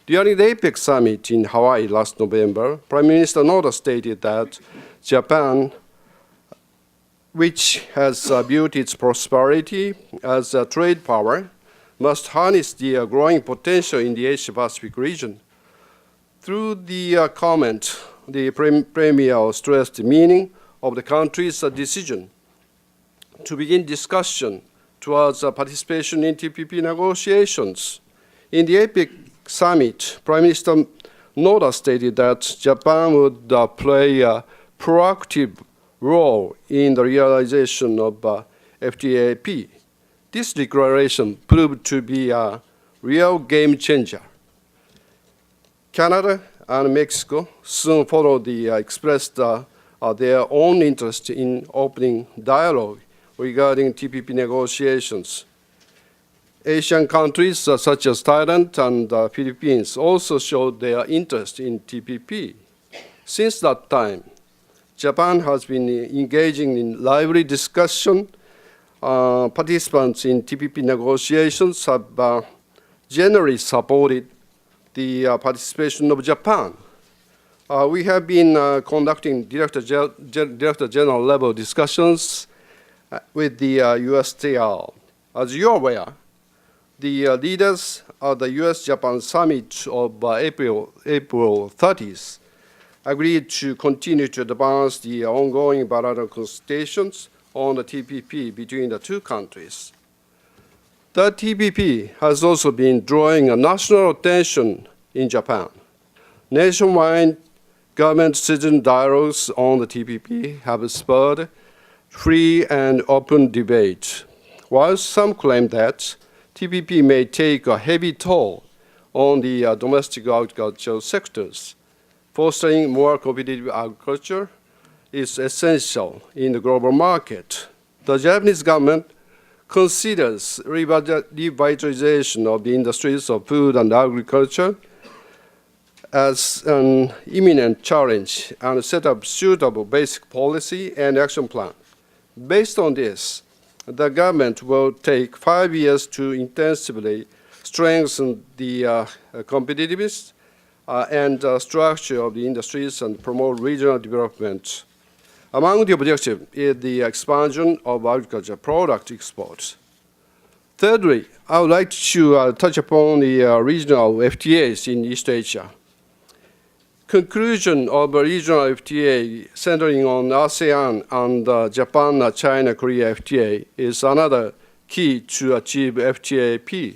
During the APEC summit in Hawaii last November, Prime Minister Noda stated that Japan, which has built its prosperity as a trade power, must harness the growing potential in the Asia-Pacific region. Through the comment, the Premier stressed the meaning of the country's decision to begin discussion towards participation in TPP negotiations. In the APEC summit, Prime Minister Noda stated that Japan would play a proactive role in the realization of FTAP. This declaration proved to be a real game changer. Canada and Mexico soon followed expressed their own interest in opening dialogue regarding TPP negotiations. Asian countries such as Thailand and the Philippines also showed their interest in TPP. Since that time, Japan has been engaging in lively discussion. Participants in TPP negotiations have generally supported the participation of Japan. We have been conducting Director General level discussions with the USTR. As you are aware, the leaders of the US-Japan summit of April 30th agreed to continue to advance the ongoing bilateral consultations on the TPP between the two countries. The TPP has also been drawing a national attention in Japan. Nationwide government-citizen dialogues on the TPP have spurred free and open debate. While some claim that TPP may take a heavy toll on the domestic agricultural sectors, fostering more competitive agriculture is essential in the global market. The Japanese government considers revitalization of the industries of food and agriculture as an imminent challenge and set up suitable basic policy and action plan. Based on this, the government will take 5 years to intensively strengthen the competitiveness and structure of the industries and promote regional development. Among the objectives is the expansion of agricultural product exports. Thirdly, I would like to touch upon the regional FTAs in East Asia. Conclusion of a regional FTA centering on ASEAN and Japan-China-Korea FTA is another key to achieve FTAP.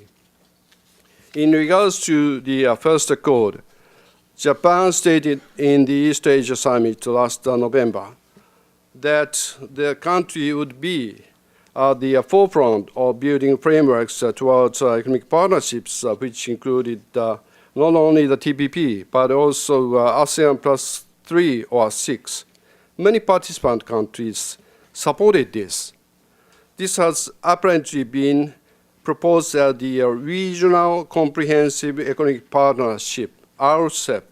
In regards to the first accord, Japan stated in the East Asia Summit last November that the country would be at the forefront of building frameworks towards economic partnerships, which included not only the TPP, but also ASEAN plus 3 or 6. Many participant countries supported this. This has apparently been proposed as the Regional Comprehensive Economic Partnership, RCEP,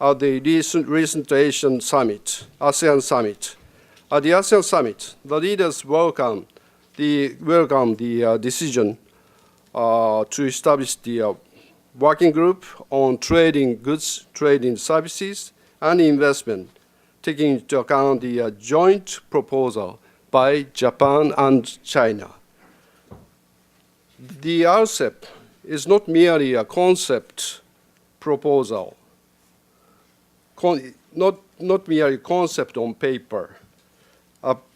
at the recent Asian Summit, ASEAN Summit. At the ASEAN Summit, the leaders welcomed the decision to establish the working group on trading goods, trading services, and investment, taking into account the joint proposal by Japan and China. The RCEP is not merely a concept proposal, not merely concept on paper.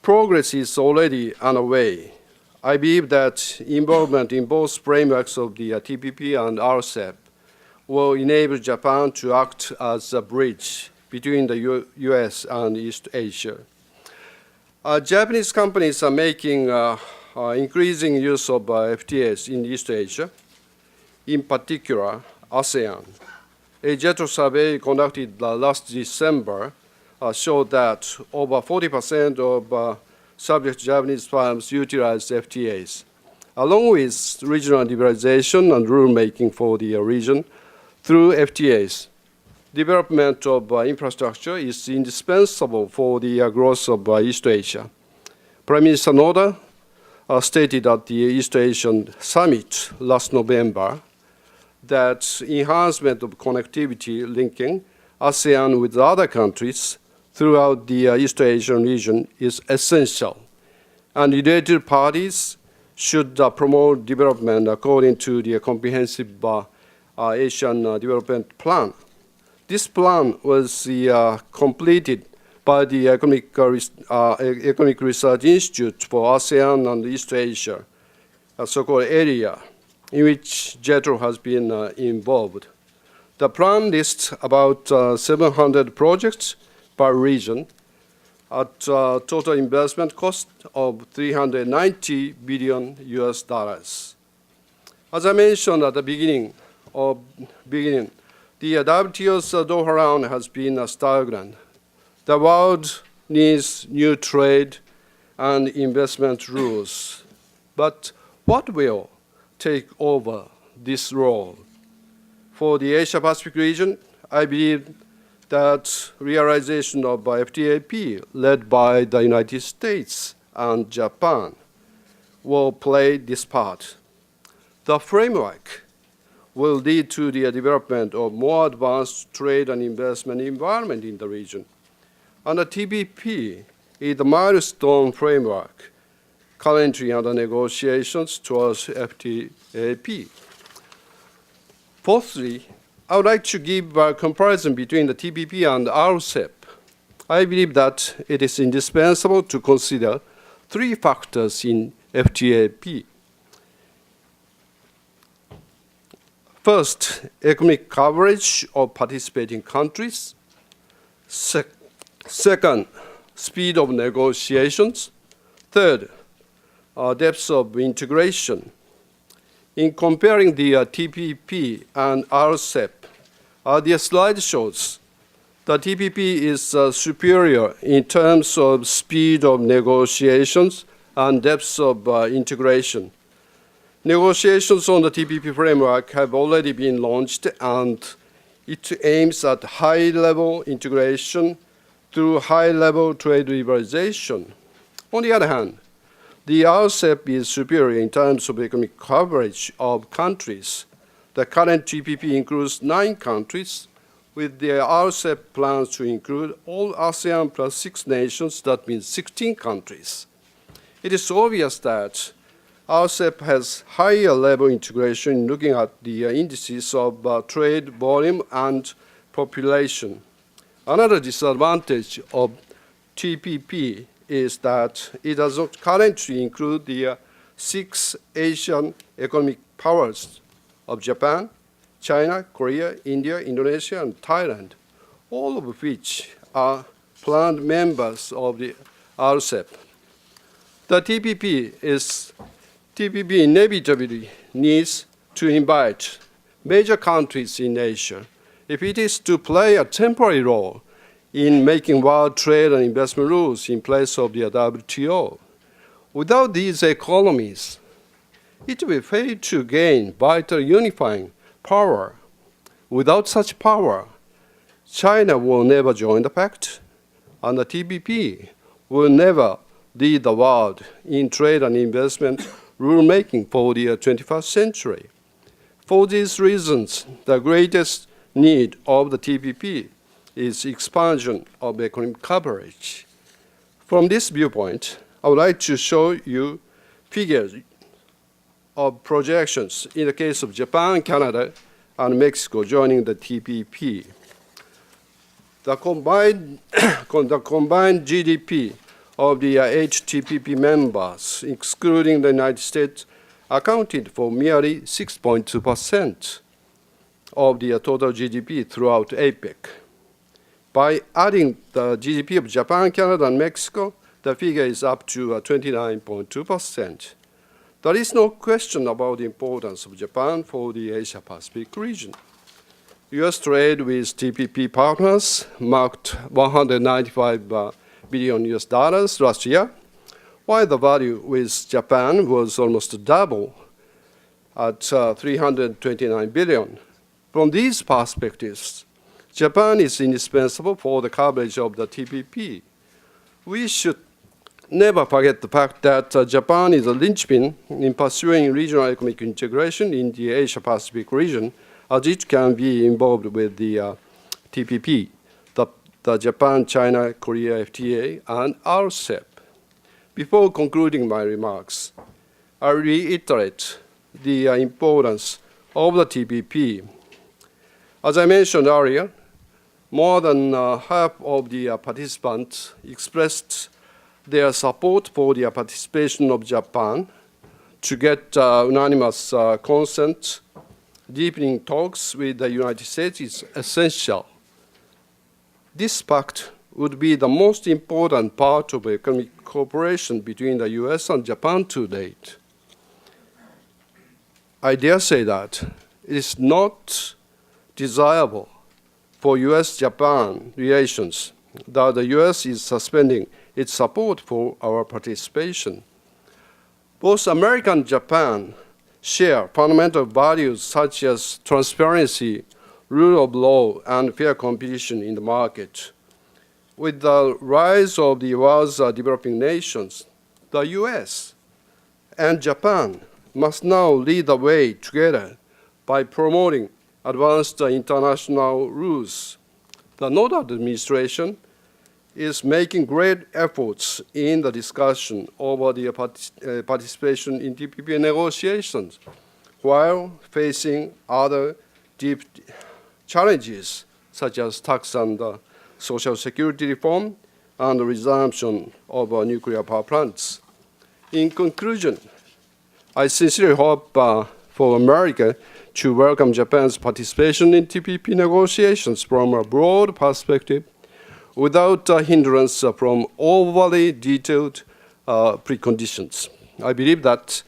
Progress is already underway. I believe that involvement in both frameworks of the TPP and RCEP will enable Japan to act as a bridge between the US and East Asia. Japanese companies are making increasing use of FTAs in East Asia, in particular ASEAN. A JETRO survey conducted last December showed that over 40% of subject Japanese firms utilize FTAs. Along with regional liberalization and rulemaking for the region through FTAs, development of infrastructure is indispensable for the growth of East Asia. Prime Minister Noda stated at the East Asian Summit last November that enhancement of connectivity linking ASEAN with other countries throughout the East Asian region is essential, and related parties should promote development according to the comprehensive Asian Development Plan. This plan was completed by the Economic Research Institute for ASEAN and East Asia, a so-called area in which JETRO has been involved. The plan lists about 700 projects per region at total investment cost of $390 billion US. As I mentioned at the beginning, the WTO's Doha round has been stagnant. The world needs new trade and investment rules. But what will take over this role? For the Asia-Pacific region, I believe that realization of FTAP led by the United States and Japan will play this part. The framework will lead to the development of more advanced trade and investment environment in the region. And the TPP is the milestone framework currently under negotiations towards FTAP. Fourthly, I would like to give a comparison between the TPP and RCEP. I believe that it is indispensable to consider three factors in FTAP. First, economic coverage of participating countries. Second, speed of negotiations. Third, depth of integration. In comparing the TPP and RCEP, the slide shows the TPP is superior in terms of speed of negotiations and depth of integration. Negotiations on the TPP framework have already been launched, and it aims at high-level integration through high-level trade liberalization. On the other hand, the RCEP is superior in terms of economic coverage of countries. The current TPP includes 9 countries, with the RCEP plans to include all ASEAN plus 6 nations. That means 16 countries. It is obvious that RCEP has higher level integration in looking at the indices of trade volume and population. Another disadvantage of TPP is that it does not currently include the 6 Asian economic powers of Japan, China, Korea, India, Indonesia, and Thailand, all of which are planned members of the RCEP. The TPP inevitably needs to invite major countries in Asia, if it is to play a temporary role in making world trade and investment rules in place of the WTO, without these economies, it will fail to gain vital unifying power. Without such power, China will never join the pact, and the TPP will never lead the world in trade and investment rulemaking for the 21st century. For these reasons, the greatest need of the TPP is expansion of economic coverage. From this viewpoint, I would like to show you figures of projections in the case of Japan, Canada, and Mexico joining the TPP. The combined GDP of the 8 TPP members, excluding the United States, accounted for merely 6.2% of the total GDP throughout APEC. By adding the GDP of Japan, Canada, and Mexico, the figure is up to 29.2%. There is no question about the importance of Japan for the Asia-Pacific region. U.S. trade with TPP partners marked $195 billion last year, while the value with Japan was almost double at $329 billion. From these perspectives, Japan is indispensable for the coverage of the TPP. We should never forget the fact that Japan is a linchpin in pursuing regional economic integration in the Asia-Pacific region, as it can be involved with the TPP, the Japan, China, Korea FTA, and RCEP. Before concluding my remarks, I reiterate the importance of the TPP. As I mentioned earlier, more than half of the participants expressed their support for the participation of Japan. To get unanimous consent, deepening talks with the United States is essential. This pact would be the most important part of economic cooperation between the US and Japan to date. I dare say that it is not desirable for US-Japan relations that the US is suspending its support for our participation. Both America and Japan share fundamental values such as transparency, rule of law, and fair competition in the market. With the rise of the world's developing nations, the US and Japan must now lead the way together by promoting advanced international rules. The Noda administration is making great efforts in the discussion over the participation in TPP negotiations, while facing other deep challenges such as tax and social security reform and the resumption of nuclear power plants. In conclusion, I sincerely hope for America to welcome Japan's participation in TPP negotiations from a broad perspective without hindrance from overly detailed preconditions. I believe that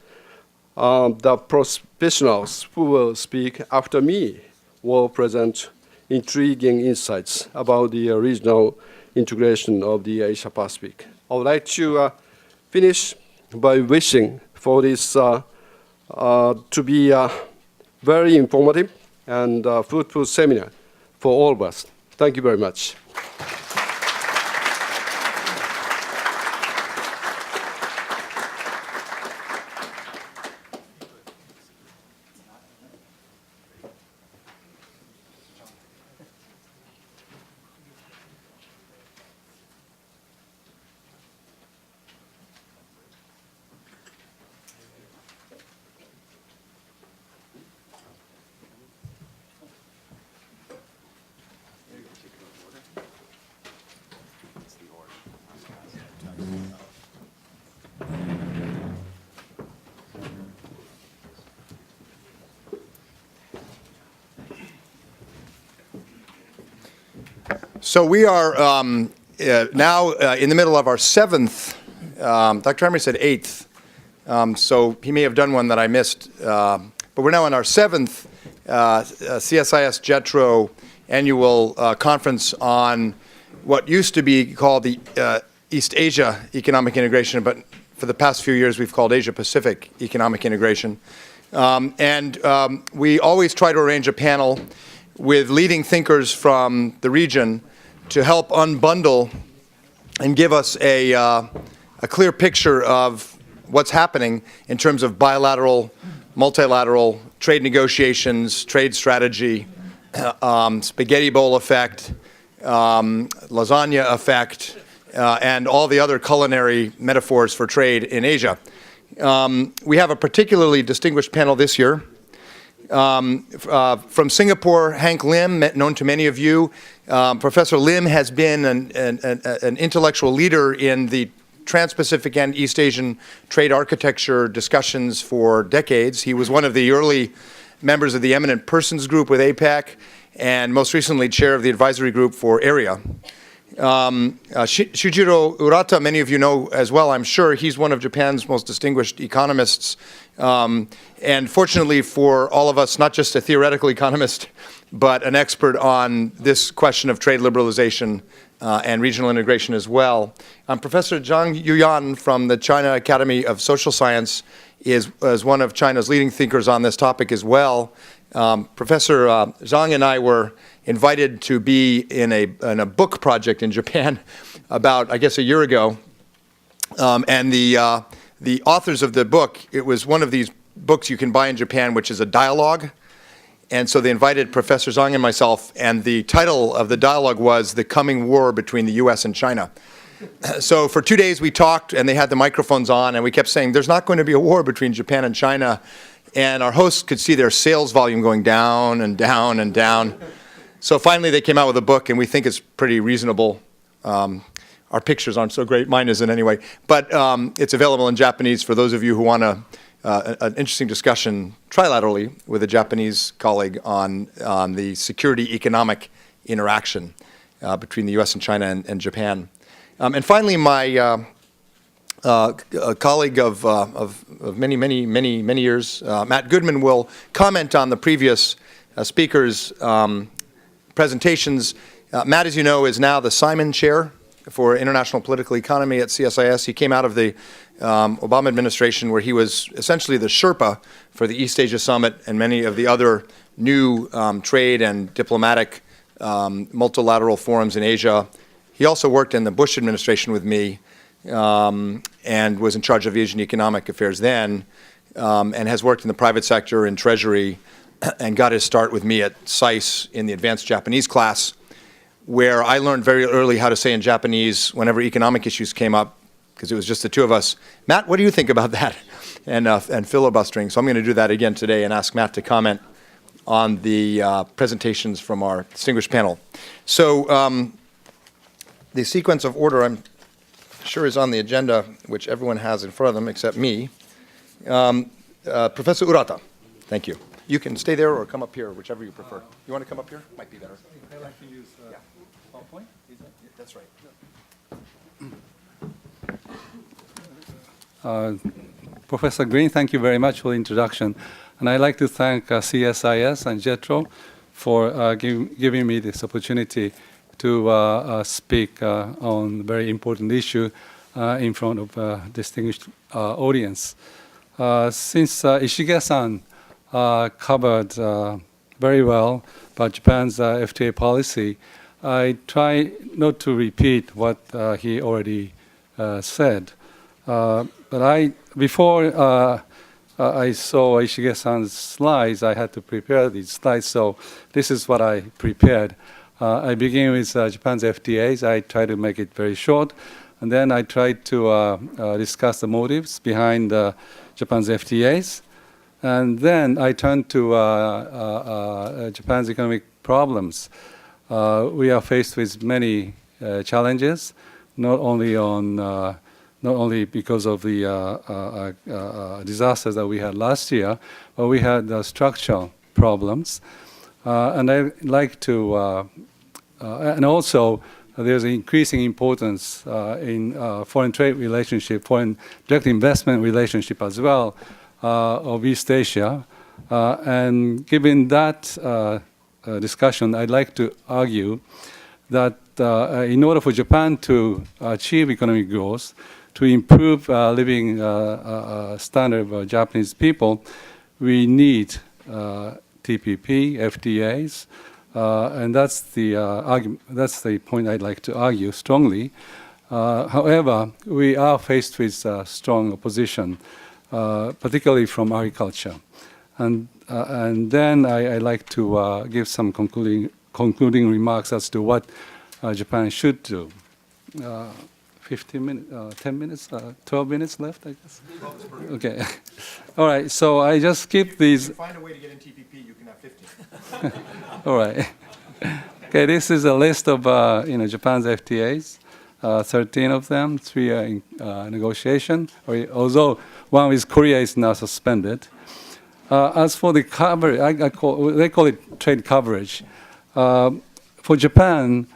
the professionals who will speak after me will present intriguing insights about the regional integration of the Asia-Pacific. I would like to finish by wishing for this to be a very informative and fruitful seminar for all of us. Thank you very much. So we are now in the middle of our seventh, Dr. Emery said eighth, so he may have done one that I missed, but we're now in our seventh CSIS-JETRO annual conference on what used to be called the East Asia Economic Integration, but for the past few years we've called Asia Pacific Economic Integration. We always try to arrange a panel with leading thinkers from the region to help unbundle and give us a clear picture of what's happening in terms of bilateral, multilateral trade negotiations, trade strategy, spaghetti bowl effect, lasagna effect, and all the other culinary metaphors for trade in Asia. We have a particularly distinguished panel this year. From Singapore, Hank Lim, known to many of you. Professor Lim has been an intellectual leader in the Trans-Pacific and East Asian trade architecture discussions for decades. He was one of the early members of the Eminent Persons Group with APEC, and most recently chair of the advisory group for AREA. Shujiro Urata, many of you know as well, I'm sure. He's one of Japan's most distinguished economists. And fortunately for all of us, not just a theoretical economist, but an expert on this question of trade liberalization and regional integration as well. Professor Zhang Yuyan from the China Academy of Social Science is one of China's leading thinkers on this topic as well. Professor Zhang and I were invited to be in a book project in Japan about, I guess, a year ago. And the authors of the book, it was one of these books you can buy in Japan, which is a dialogue. And so they invited Professor Zhang and myself, and the title of the dialogue was The Coming War Between the U.S. and China. So for 2 days we talked, and they had the microphones on, and we kept saying, there's not going to be a war between Japan and China. And our hosts could see their sales volume going down and down and down. So finally they came out with a book, and we think it's pretty reasonable. Our pictures aren't so great, mine isn't anyway. But it's available in Japanese for those of you who want an interesting discussion trilaterally with a Japanese colleague on the security economic interaction between the U.S. and China and Japan. And finally, my colleague of many years, Matt Goodman, will comment on the previous speakers' presentations. Matt, as you know, is now the Simon Chair for International Political Economy at CSIS. He came out of the Obama administration, where he was essentially the Sherpa for the East Asia Summit and many of the other new trade and diplomatic multilateral forums in Asia. He also worked in the Bush administration with me and was in charge of Asian economic affairs then, and has worked in the private sector in Treasury and got his start with me at CSIS in the advanced Japanese class, where I learned very early how to say in Japanese whenever economic issues came up, because it was just the two of us, Matt, what do you think about that? And filibustering. So I'm going to do that again today and ask Matt to comment on the presentations from our distinguished panel. So the sequence of order, I'm sure, is on the agenda, which everyone has in front of them except me. Professor Urata, thank you. You can stay there or come up here, whichever you prefer. You want to come up here? Might be better. I like to use PowerPoint. That's right. Professor Green, thank you very much for the introduction. And I'd like to thank CSIS and JETRO for giving me this opportunity to speak on a very important issue in front of a distinguished audience. Since Ishige-san covered very well about Japan's FTA policy, I try not to repeat what he already said. But before I saw Ishige-san's slides, I had to prepare these slides, so this is what I prepared. I begin with Japan's FTAs. I try to make it very short, and then I try to discuss the motives behind Japan's FTAs. And then I turn to Japan's economic problems. We are faced with many challenges, not only because of the disasters that we had last year, but we had structural problems. And I'd like to, and also there's an increasing importance in foreign trade relationship, foreign direct investment relationship as well, of East Asia. And given that discussion, I'd like to argue that in order for Japan to achieve economic growth, to improve living standard of Japanese people, we need TPP, FTAs, and that's the argument. That's the point I'd like to argue strongly. However, we are faced with strong opposition, particularly from agriculture, and then I'd like to give some concluding remarks as to what Japan should do. 15 minutes, 10 minutes, 12 minutes left, I guess. Okay. All right. So I just skip these. If you find a way to get in TPP, you can have 15. All right. Okay. This is a list of Japan's FTAs. 13 of them, 3 are in negotiation. Although one with Korea is now suspended. As for the coverage, they call it trade coverage. For Japan.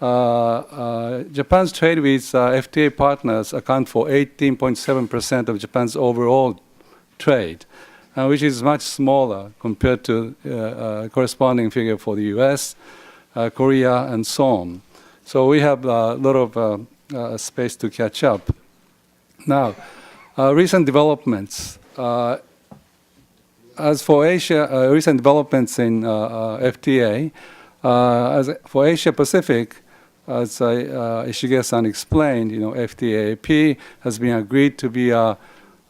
Japan's trade with FTA partners account for 18.7% of Japan's overall trade, which is much smaller compared to corresponding figure for the US, Korea, and so on. So we have a lot of space to catch up. Now, recent developments. As for Asia, recent developments in FTA, for Asia Pacific, as Ishige-san explained, FTAP has been agreed to be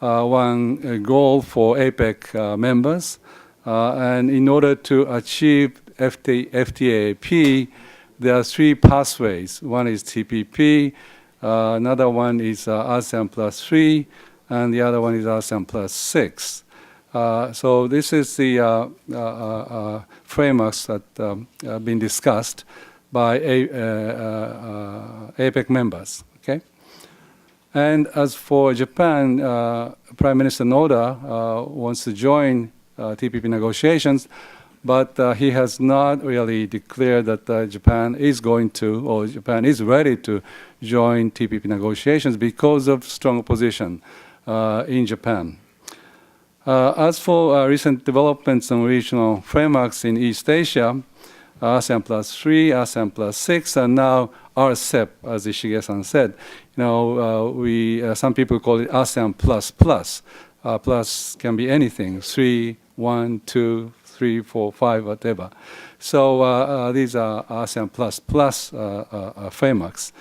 one goal for APEC members. And in order to achieve FTAP, there are 3 pathways. One is TPP, another one is ASEAN plus 3, and the other one is ASEAN plus 6. So this is the frameworks that have been discussed by APEC members. Okay, and as for Japan, Prime Minister Noda wants to join TPP negotiations, but he has not really declared that Japan is going to, or Japan is ready to join TPP negotiations because of strong opposition in Japan. As for recent developments and regional frameworks in East Asia, ASEAN plus 3, ASEAN plus 6, and now RCEP, as Ishige-san said. Some people call it ASEAN plus plus. Plus can be anything, 3, 1, 2, 3, 4, 5, whatever. So these are ASEAN plus plus frameworks.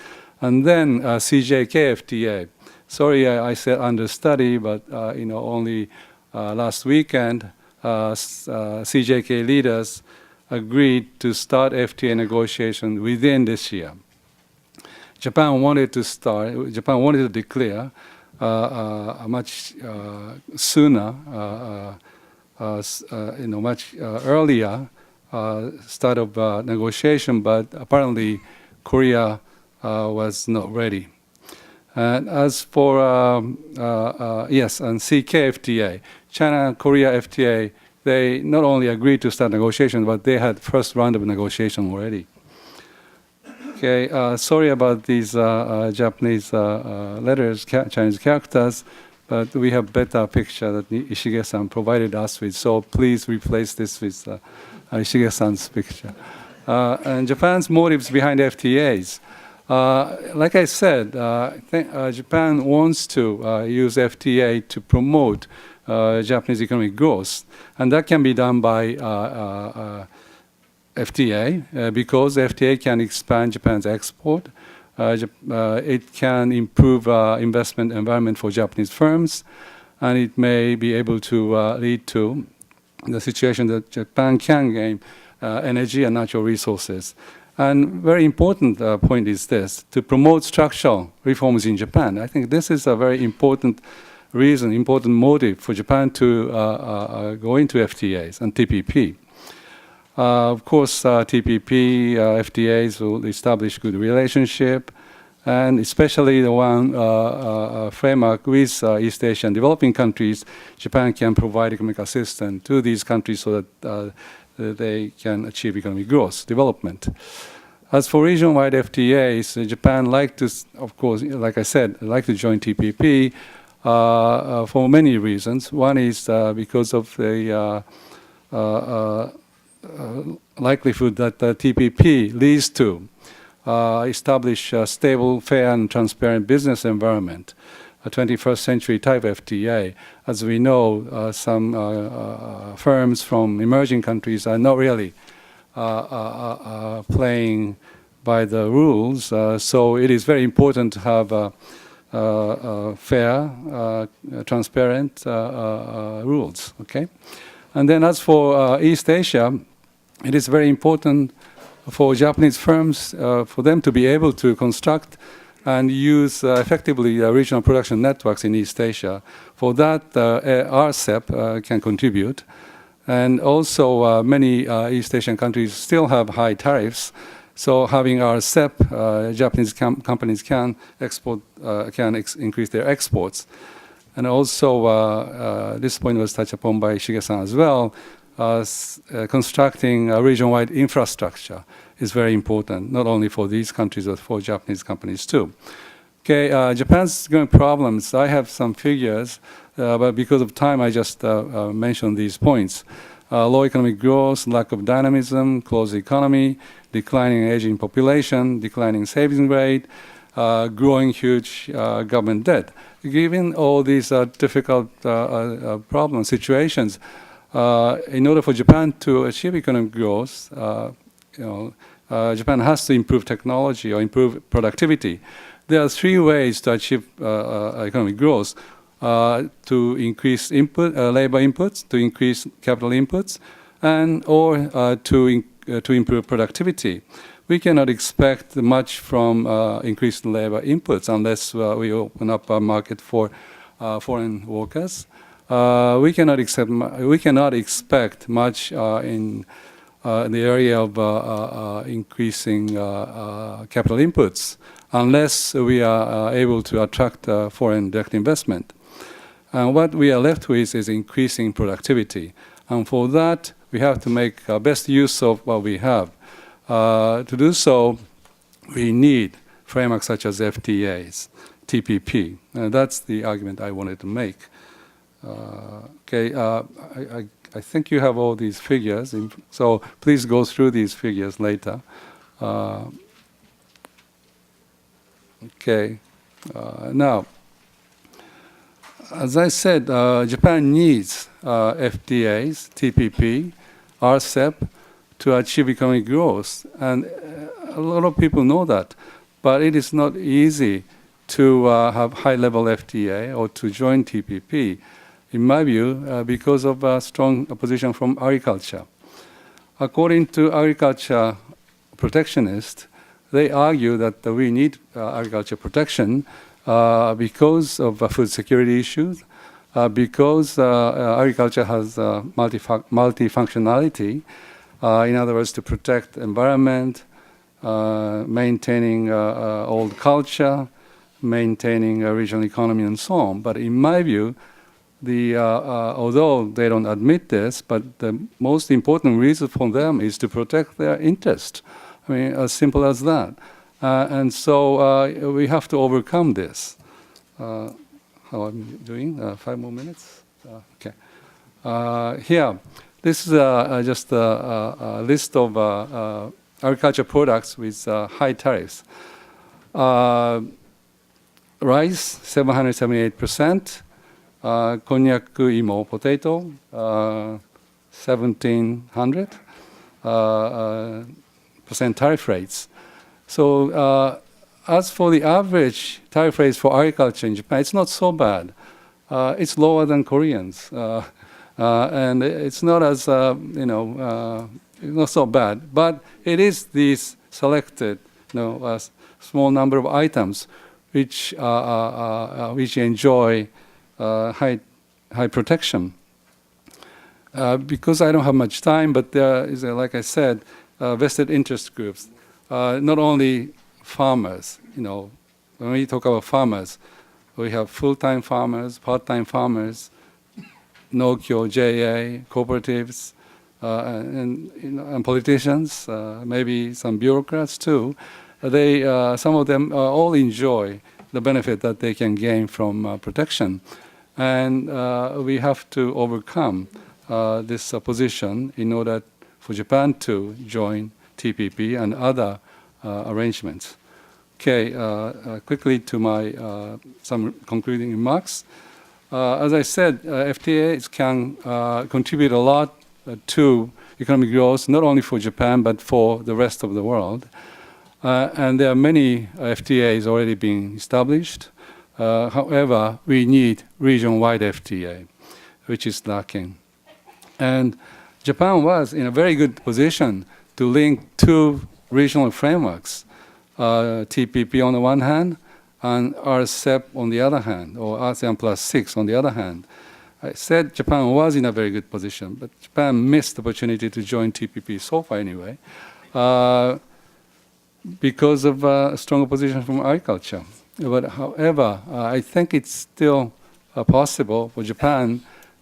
And then CJK FTA. Sorry, I said understudy, but only last weekend, CJK leaders agreed to start FTA negotiations within this year. Japan wanted to declare much sooner, much earlier start of negotiation, but apparently Korea was not ready. And as for, and CK FTA, China and Korea FTA, they not only agreed to start negotiations, but they had first round of negotiation already. Okay, sorry about these Japanese letters, Chinese characters, but we have better picture that Ishige-san provided us with, so please replace this with Ishige-san's picture. And Japan's motives behind FTAs. Like I said, Japan wants to use FTA to promote Japanese economic growth, and that can be done by FTA because FTA can expand Japan's export. It can improve investment environment for Japanese firms, and it may be able to lead to the situation that Japan can gain energy and natural resources. And very important point is this, to promote structural reforms in Japan. I think this is a very important reason, important motive for Japan to go into FTAs and TPP. Of course, TPP, FTAs will establish good relationship, and especially the one framework with East Asian developing countries, Japan can provide economic assistance to these countries so that they can achieve economic growth, development. As for region-wide FTAs, Japan like to, of course, like I said, like to join TPP. for many reasons. One is because of the likelihood that the TPP leads to establish a stable, fair, and transparent business environment, a 21st century type FTA. As we know, some firms from emerging countries are not really playing by the rules, so it is very important to have fair, transparent rules. Okay, and then as for East Asia, it is very important for Japanese firms for them to be able to construct and use effectively regional production networks in East Asia. For that, RCEP can contribute. And also, many East Asian countries still have high tariffs. So having RCEP, Japanese companies can export, increase their exports. And also, this point was touched upon by Shige-san as well. Constructing a region-wide infrastructure is very important, not only for these countries, but for Japanese companies too. Okay, Japan's going problems. I have some figures, but because of time, I just mentioned these points. Low economic growth, lack of dynamism, closed economy, declining aging population, declining savings rate, growing huge government debt. Given all these difficult problem situations, in order for Japan to achieve economic growth, Japan has to improve technology or improve productivity. There are three ways to achieve economic growth: to increase labor inputs, to increase capital inputs, and or to improve productivity. We cannot expect much from increased labor inputs unless we open up our market for foreign workers. We cannot expect much in the area of increasing capital inputs unless we are able to attract foreign direct investment. And what we are left with is increasing productivity. And for that, we have to make best use of what we have. To do so, we need frameworks such as FTAs, TPP. That's the argument I wanted to make. Okay, I think you have all these figures, so please go through these figures later. Okay, now, as I said, Japan needs FTAs, TPP, RCEP to achieve economic growth, and a lot of people know that, but it is not easy to have high-level FTA or to join TPP. In my view, because of a strong opposition from agriculture. According to agriculture protectionists, they argue that we need agriculture protection because of food security issues, because agriculture has multifunctionality, in other words, to protect environment, maintaining old culture, maintaining a regional economy, and so on. But in my view, although they don't admit this, but the most important reason for them is to protect their interest. I mean, as simple as that. And so we have to overcome this. How I'm doing? 5 more minutes? Okay. Here, this is just a list of agriculture products with high tariffs. Rice, 778%. Konyaku imo, potato, 1,700% tariff rates. So as for the average tariff rates for agriculture in Japan, it's not so bad. It's lower than Koreans, and it's not as not so bad. But it is these selected, small number of items which enjoy high protection. Because I don't have much time, but there is, like I said, vested interest groups. Not only farmers, when we talk about farmers, we have full-time farmers, part-time farmers, Nokyo, JA, cooperatives, and politicians, maybe some bureaucrats too. Some of them all enjoy the benefit that they can gain from protection. And we have to overcome this position in order for Japan to join TPP and other arrangements. Okay, quickly to my some concluding remarks. As I said, FTAs can contribute a lot to economic growth, not only for Japan, but for the rest of the world. And there are many FTAs already being established. However, we need region-wide FTA, which is lacking. And Japan was in a very good position to link two regional frameworks, TPP on the one hand, and RCEP on the other hand, or ASEAN plus 6 on the other hand. I said Japan was in a very good position, but Japan missed the opportunity to join TPP so far anyway, because of a strong opposition from agriculture. But however, I think it's still possible for Japan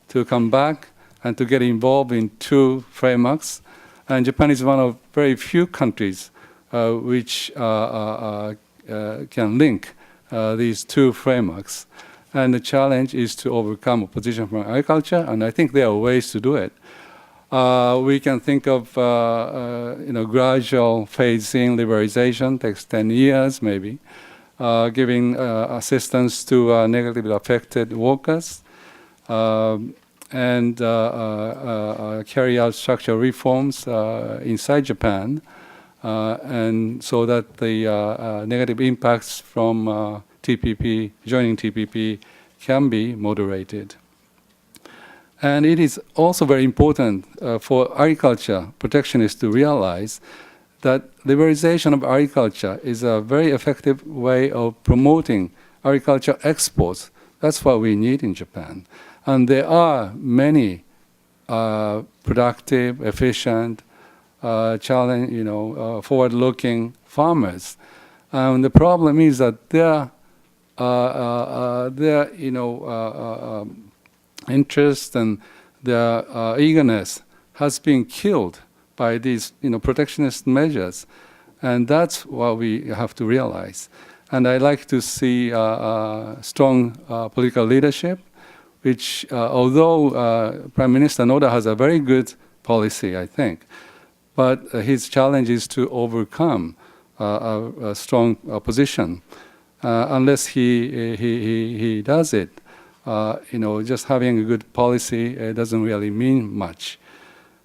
to come back and to get involved in two frameworks. And Japan is one of very few countries which can link these two frameworks. And the challenge is to overcome opposition from agriculture, and I think there are ways to do it. We can think of gradual phasing liberalization, takes 10 years maybe, giving assistance to negatively affected workers, and carry out structural reforms inside Japan, and so that the negative impacts from TPP, joining TPP, can be moderated. And it is also very important for agriculture protectionists to realize that liberalization of agriculture is a very effective way of promoting agriculture exports. That's what we need in Japan. And there are many productive, efficient, forward-looking farmers. And the problem is that their interest and their eagerness has been killed by these protectionist measures. And that's what we have to realize. And I like to see strong political leadership, which although Prime Minister Noda has a very good policy, I think, but his challenge is to overcome a strong opposition. Unless he does it, just having a good policy doesn't really mean much.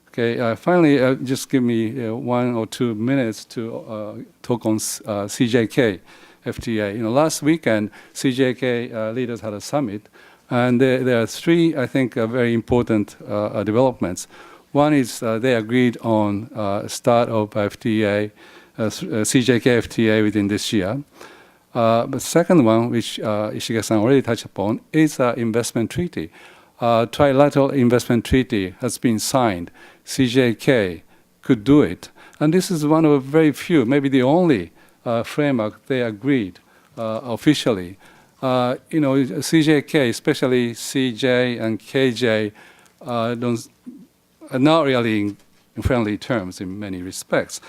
Okay, finally, just give me 1 or 2 minutes to talk on CJK FTA. Last weekend, CJK leaders had a summit, and there are three, I think, very important developments. One is they agreed on start of FTA, CJK FTA within this year. But the second one, which Ishige-san already touched upon, is an investment treaty. Trilateral investment treaty has been signed. CJK could do it. And this is one of very few, maybe the only framework they agreed officially. CJK, especially CJ and KJ, are not really in friendly terms in many respects.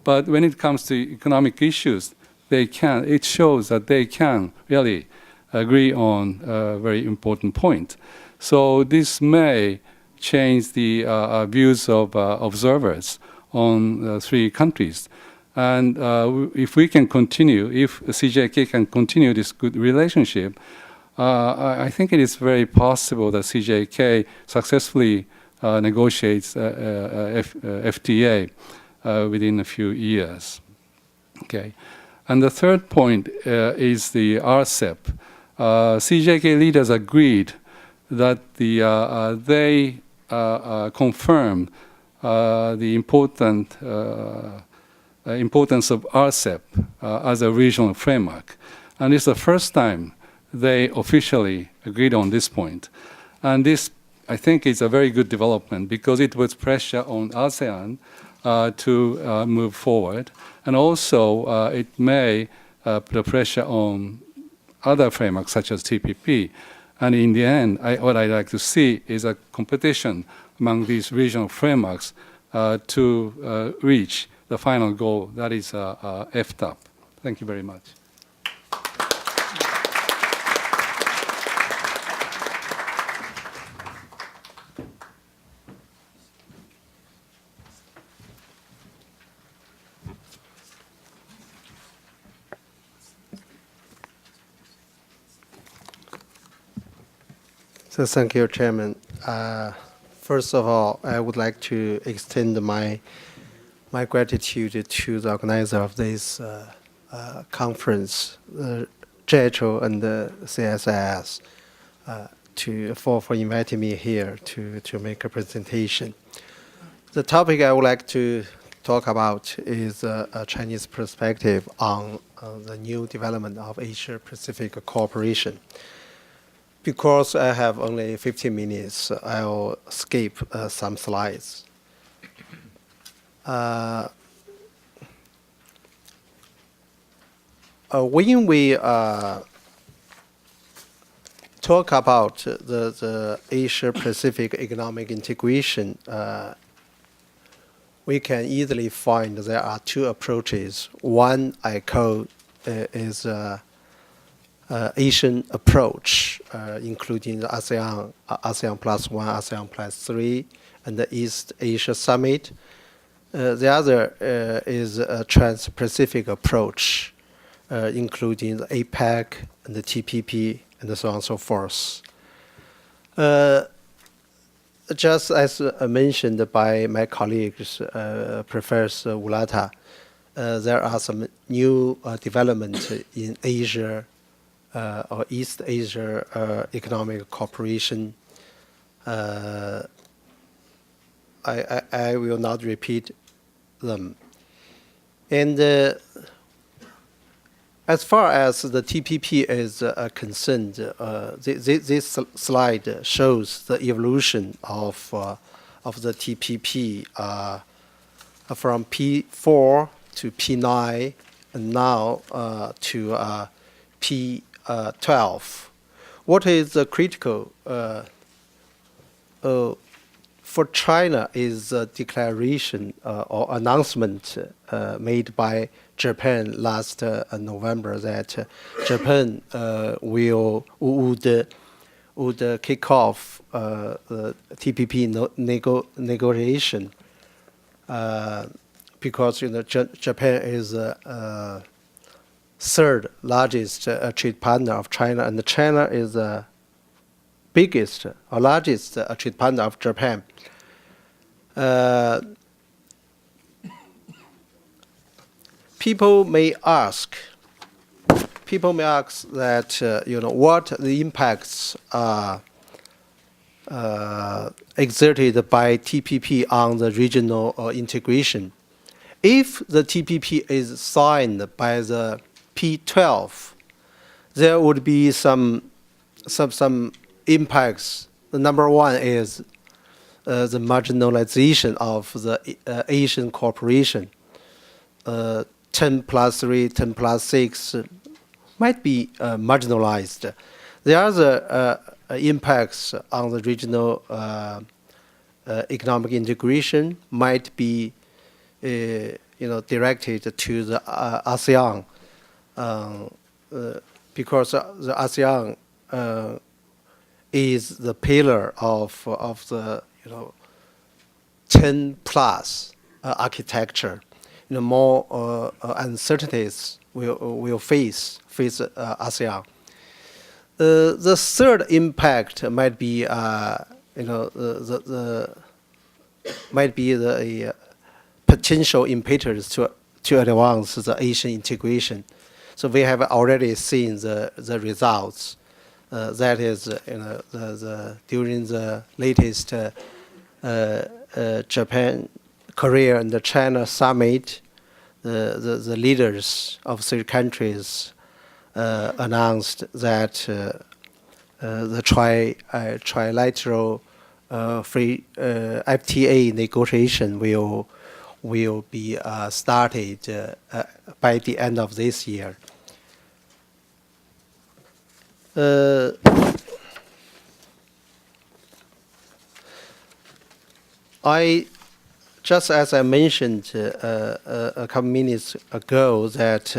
But when it comes to economic issues, it shows that they can really agree on a very important point. So this may change the views of observers on three countries. And if we can continue, if CJK can continue this good relationship, I think it is very possible that CJK successfully negotiates FTA within a few years. Okay. And the third point is the RCEP. CJK leaders agreed that they confirmed the importance of RCEP as a regional framework. And it's the first time they officially agreed on this point. And this, I think, is a very good development because it puts pressure on ASEAN to move forward. And also, it may put a pressure on other frameworks such as TPP. And in the end, what I'd like to see is a competition among these regional frameworks to reach the final goal, that is FTAP. Thank you very much. So thank you, Chairman. First of all, I would like to extend my gratitude to the organizer of this conference, JETRO and the CSIS, for inviting me here to make a presentation. The topic I would like to talk about is a Chinese perspective on the new development of Asia-Pacific cooperation. Because I have only 15 minutes, I'll skip some slides. When we talk about the Asia-Pacific economic integration, we can easily find there are two approaches. One I call is Asian approach, including the ASEAN, ASEAN plus one, ASEAN plus three, and the East Asia Summit. The other is a trans-Pacific approach, including the APEC and the TPP and so on and so forth. Just as mentioned by my colleagues, Professor Ulata, there are some new developments in Asia or East Asia economic cooperation. I will not repeat them. And as far as the TPP is concerned, this slide shows the evolution of the TPP from P4 to P9 and now to P12. What is critical for China is a declaration or announcement made by Japan last November that Japan would kick off the TPP negotiation because Japan is the third largest trade partner of China, and China is the biggest or largest trade partner of Japan. People may ask that what the impacts are exerted by TPP on the regional integration. If the TPP is signed by the P12, there would be some impacts. The number one is the marginalization of the Asian cooperation. 10 plus 3, 10 plus 6 might be marginalized. The other impacts on the regional economic integration might be directed to the ASEAN because the ASEAN is the pillar of the 10 plus architecture. More uncertainties will face ASEAN. The third impact might be the potential impetus to advance the Asian integration. So we have already seen the results. That is, during the latest Japan, Korea, and the China summit, the leaders of three countries announced that the trilateral free FTA negotiation will be started by the end of this year. Just as I mentioned a couple minutes ago, that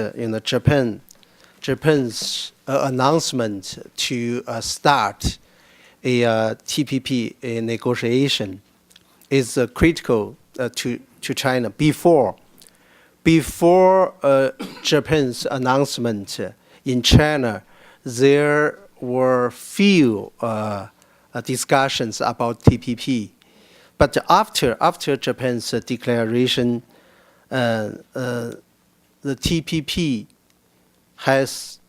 Japan's announcement to start a TPP negotiation is critical to China. Before Japan's announcement in China, there were few discussions about TPP. But after Japan's declaration, the TPP has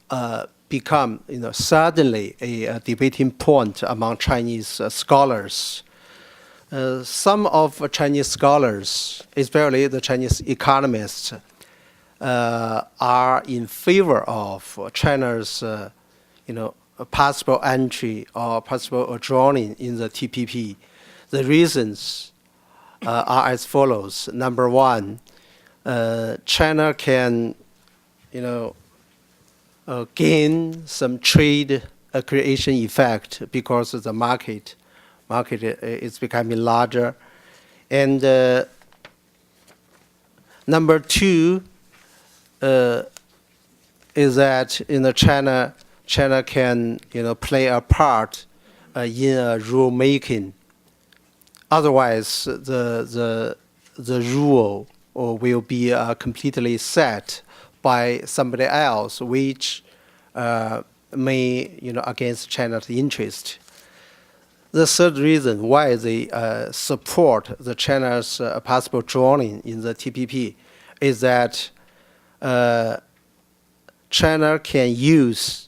become, suddenly a debating point among Chinese scholars. Some of Chinese scholars, especially the Chinese economists, are in favor of China's, possible entry or possible joining in the TPP. The reasons are as follows. Number one, China can, gain some trade creation effect because the market is becoming larger. And number two is that China can play a part in rule making. Otherwise, the rule will be completely set by somebody else, which may against China's interest. The third reason why they support the China's possible joining in the TPP is that China can use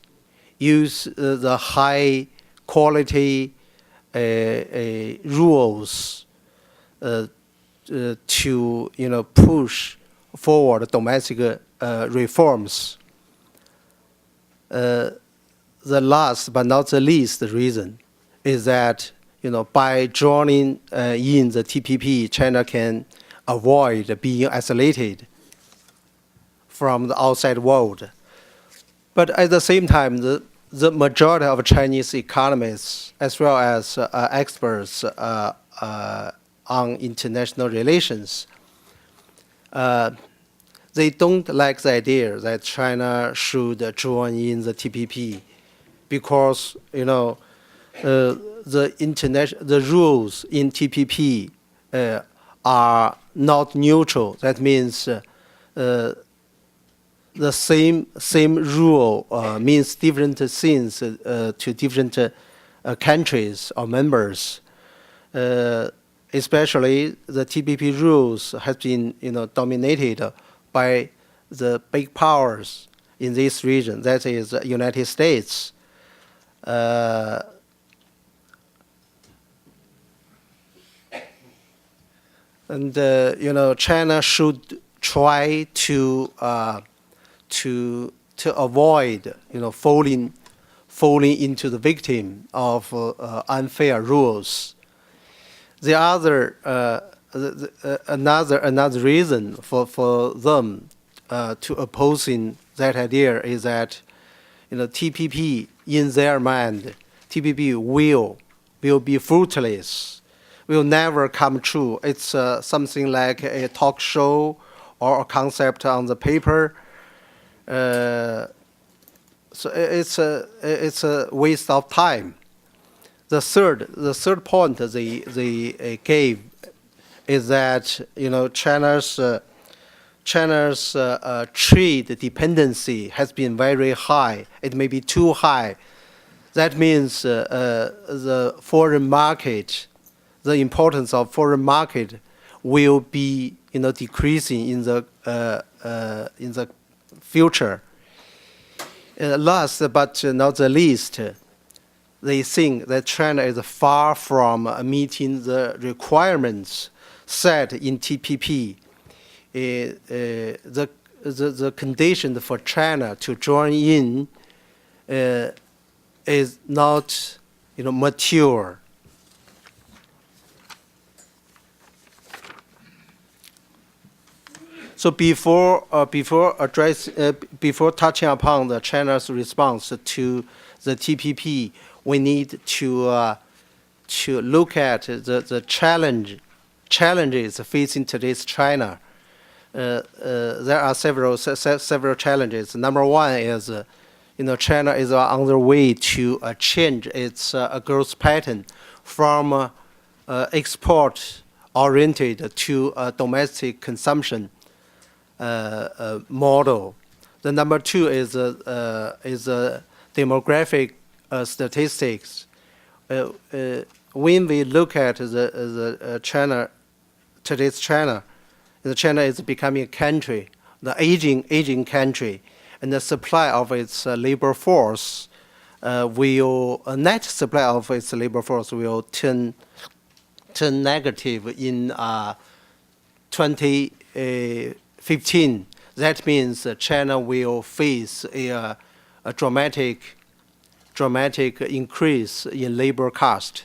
the high quality rules to push forward domestic reforms. The last but not the least reason is that by joining in the TPP, China can avoid being isolated from the outside world. But at the same time, the majority of Chinese economists, as well as experts on international relations, they don't like the idea that China should join in the TPP because the rules in TPP are not neutral. That means the same rule means different things to different countries or members. Especially the TPP rules have been dominated by the big powers in this region, that is the United States. And China should try to avoid falling into the victim of unfair rules. The other another reason for them to opposing that idea is that TPP, in their mind, TPP will be fruitless, will never come true. It's something like a talk show or a concept on the paper. So it's a waste of time. The third point they gave is that China's trade dependency has been very high. It may be too high. That means the foreign market, the importance of foreign market, will be decreasing in the future. Last but not the least, they think that China is far from meeting the requirements set in TPP. The condition for China to join in is not mature. So before touching upon the China's response to the TPP, we need to look at the challenges facing today's China. There are several challenges. Number one is, China is on the way to change its growth pattern from export-oriented to domestic consumption model. The number two is demographic statistics. when we look at the China, today's China, the China is becoming a country, the aging country, and the supply of its labor force net supply of its labor force will turn negative in 2015. That means China will face a dramatic increase in labor cost.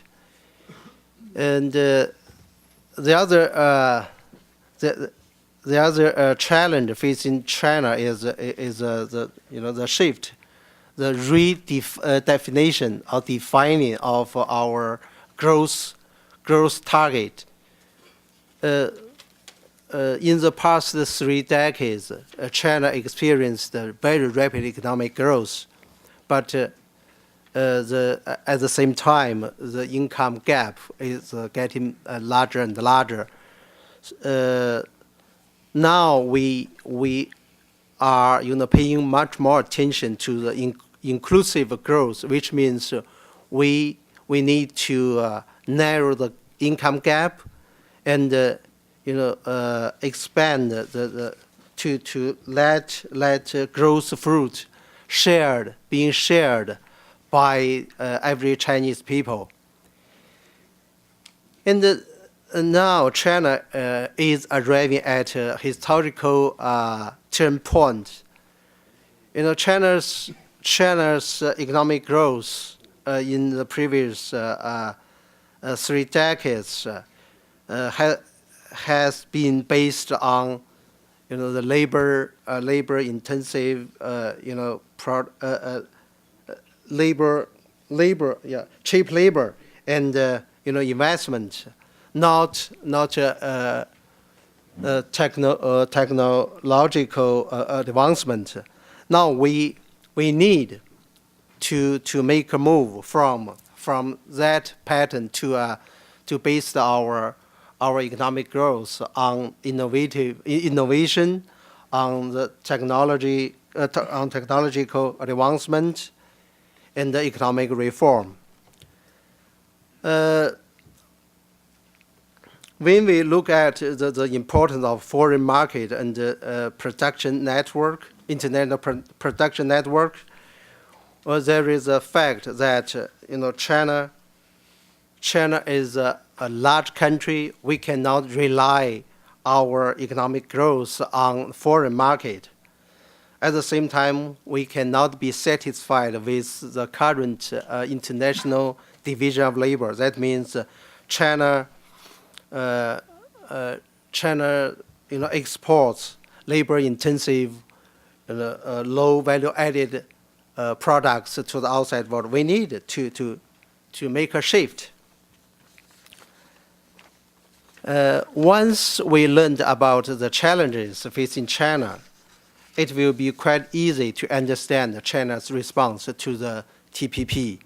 And the other challenge facing China is the shift, the redefinition or defining of our growth target. In the past 3 decades, China experienced very rapid economic growth, but at the same time, the income gap is getting larger and larger. Now we are paying much more attention to the inclusive growth, which means we need to narrow the income gap and expand to let growth fruit being shared by every Chinese people. And now China is arriving at a historical turn point. China's economic growth in the previous 3 decades has been based on the labor intensive cheap labor and investment, not technological advancement. Now we need to make a move from that pattern to base our economic growth on innovation, on the technological advancement, and the economic reform. When we look at the importance of foreign market and production network, international production network, there is a fact that China is a large country. We cannot rely our economic growth on foreign market. At the same time, we cannot be satisfied with the current international division of labor. That means China exports labor-intensive, low value-added products to the outside world. We need to make a shift. Once we learned about the challenges facing China, it will be quite easy to understand China's response to the TPP.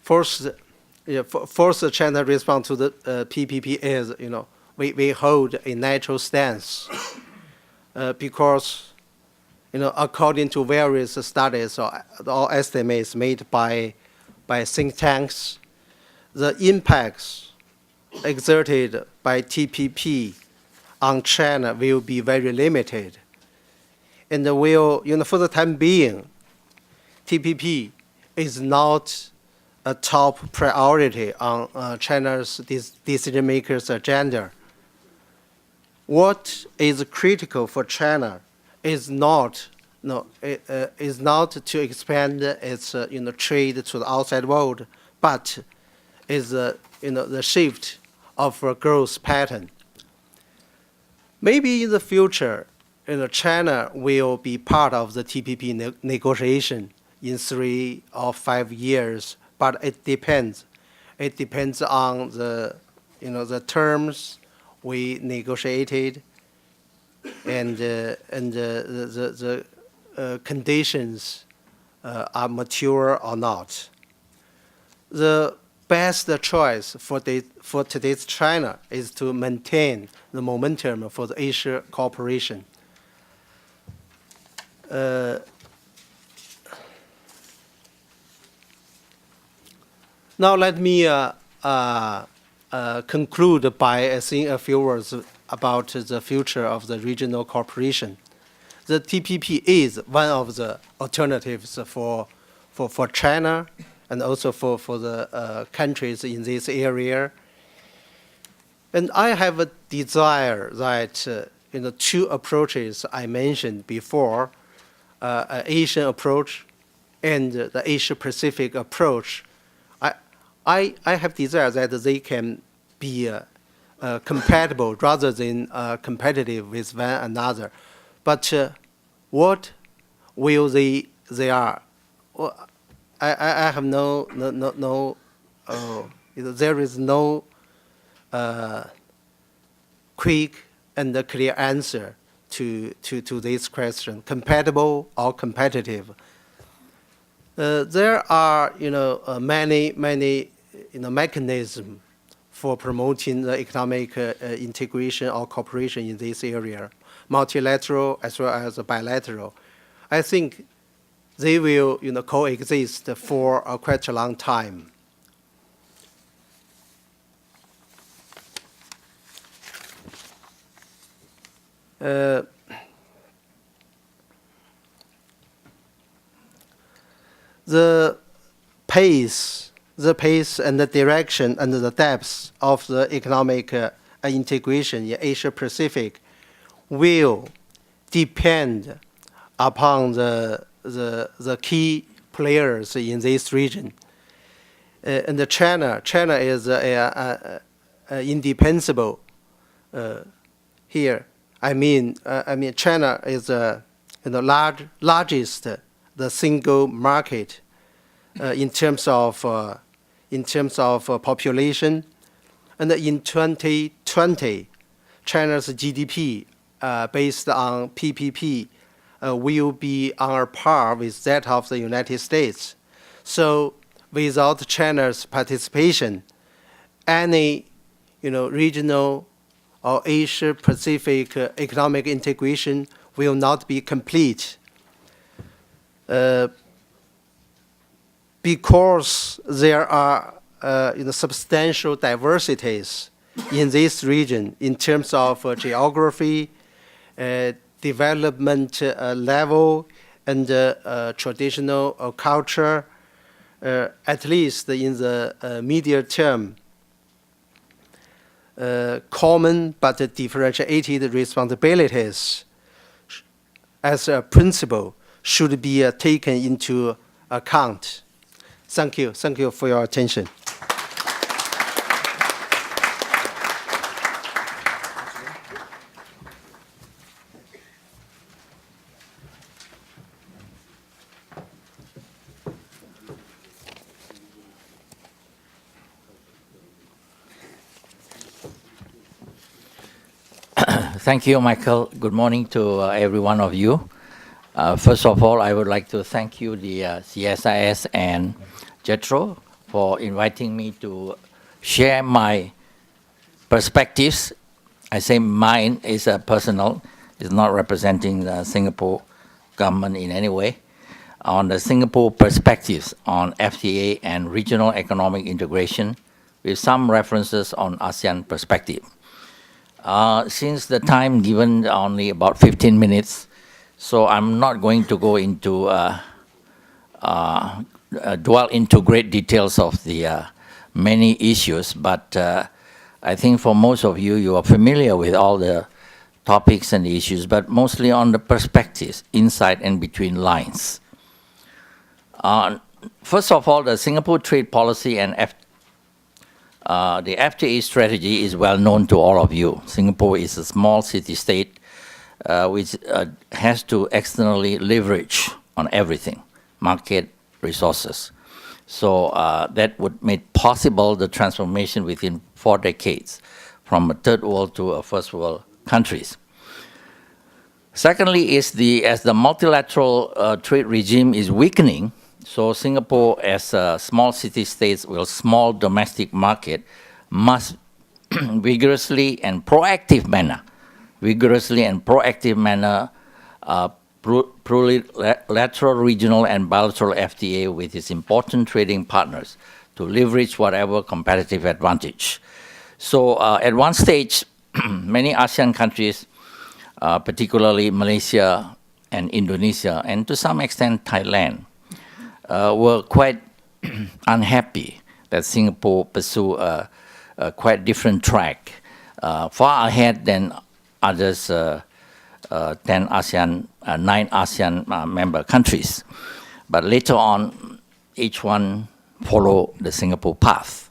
First, China response to the PPP is, we hold a natural stance because, according to various studies or estimates made by think tanks, the impacts exerted by TPP on China will be very limited. And for the time being, TPP is not a top priority on China's decision makers' agenda. What is critical for China is not to expand its trade to the outside world, but is the shift of a growth pattern. Maybe in the future, China will be part of the TPP negotiation in 3 or 5 years, but it depends. It depends on the terms we negotiated and the conditions are mature or not. The best choice for today's China is to maintain the momentum for the Asia cooperation. Now let me conclude by saying a few words about the future of the regional cooperation. The TPP is one of the alternatives for China and also for the countries in this area. And I have a desire that two approaches I mentioned before, an Asian approach and the Asia-Pacific approach, I have desire that they can be compatible rather than competitive with one another. But what will they are? Well, I have there is no quick and clear answer to this question, compatible or competitive. There are many mechanisms for promoting the economic integration or cooperation in this area, multilateral as well as bilateral. I think they will coexist for quite a long time. The pace and the direction and the depth of the economic integration in Asia-Pacific will depend upon the key players in this region. And China is indispensable here. I mean, China is the largest, the single market in terms of population, and in 2020, China's GDP based on PPP will be on par with that of the United States. So, without China's participation, any regional or Asia-Pacific economic integration will not be complete. Because there are substantial diversities in this region in terms of geography, development level, and traditional culture, at least in the medium term, common but differentiated responsibilities as a principle should be taken into account. Thank you. Thank you for your attention. Thank you, Michael. Good morning to every one of you. First of all, I would like to thank you, the CSIS and JETRO, for inviting me to share my perspectives. I say mine is personal, it's not representing the Singapore government in any way, on the Singapore perspectives on FTA and regional economic integration, with some references on ASEAN perspective. Since the time given only about 15 minutes, so I'm not going to go into dwell into great details of the many issues, but I think for most of you, you are familiar with all the topics and issues, but mostly on the perspectives, inside and between lines. First of all, the Singapore trade policy and the FTA strategy is well known to all of you. Singapore is a small city-state which has to externally leverage on everything, market, resources. So that would make possible the transformation within 4 decades from a third world to a first world countries. Secondly, as the multilateral trade regime is weakening, So Singapore, as a small city state with small domestic market, must vigorously and proactive manner, plurilateral, regional, and bilateral FTA with its important trading partners to leverage whatever competitive advantage. So at one stage, many ASEAN countries, particularly Malaysia and Indonesia, and to some extent Thailand, were quite unhappy that Singapore pursue a quite different track, far ahead than others, 9 ASEAN member countries. But later on, each one follow the Singapore path.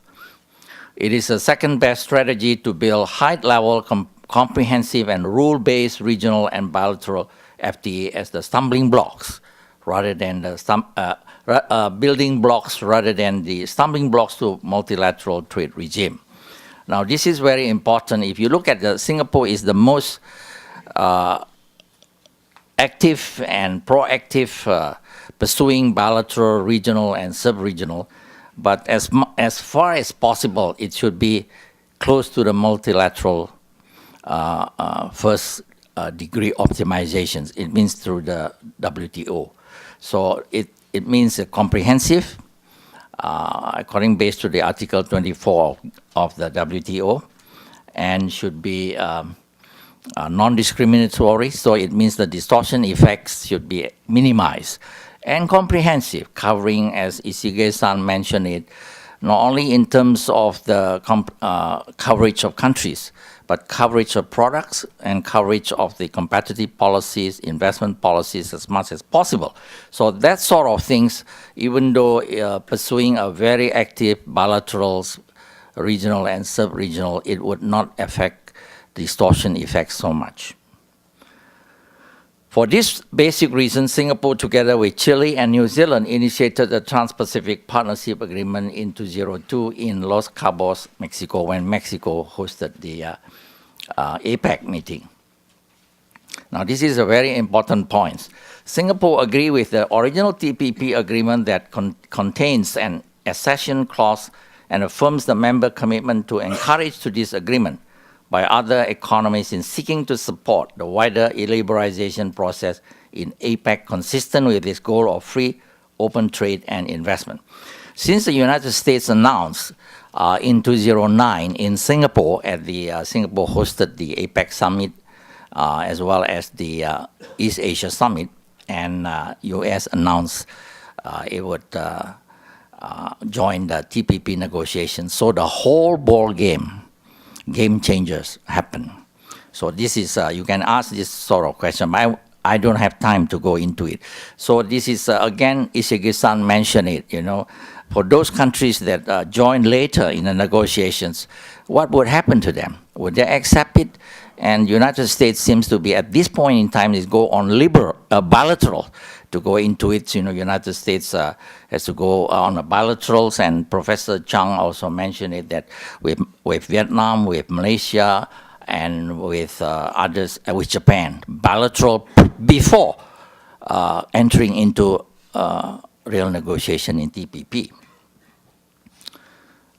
It is a second best strategy to build high-level, comprehensive and rule-based regional and bilateral FTA as the stumbling blocks, rather than the building blocks, rather than the stumbling blocks to multilateral trade regime. Now, this is very important. If you look at Singapore is the most active and proactive pursuing bilateral, regional, and sub-regional. But as far as possible, it should be close to the multilateral first degree optimizations. It means through the WTO. So it means a comprehensive, according based to the Article 24 of the WTO, and should be non-discriminatory. So it means the distortion effects should be minimized, and comprehensive, covering, as Isige-san mentioned it, not only in terms of the coverage of countries, but coverage of products and coverage of the competitive policies, investment policies as much as possible. So that sort of things, even though pursuing a very active bilateral, regional and sub-regional, it would not affect distortion effects so much. For this basic reason, Singapore, together with Chile and New Zealand, initiated the Trans-Pacific Partnership Agreement in 2002 in Los Cabos, Mexico, when Mexico hosted the APEC meeting. Now, this is a very important point. Singapore agreed with the original TPP agreement that contains an accession clause and affirms the member commitment to encourage to this agreement by other economies in seeking to support the wider liberalization process in APEC, consistent with its goal of free, open trade and investment. Since the United States announced in 2009 in Singapore, at the Singapore hosted the APEC summit, as well as the East Asia summit, and US announced it would join the TPP negotiations. So the whole ball game changers happen. So this is, you can ask this sort of question, but I don't have time to go into it. So this is, again, Isigi-san mentioned it, you know, for those countries that join later in the negotiations, what would happen to them? Would they accept it? And United States seems to be, at this point in time, is go on bilateral to go into it. You know, United States has to go on a bilaterals, and Professor Chang also mentioned it, that with Vietnam, with Malaysia, and with others, with Japan, bilateral before entering into real negotiation in TPP.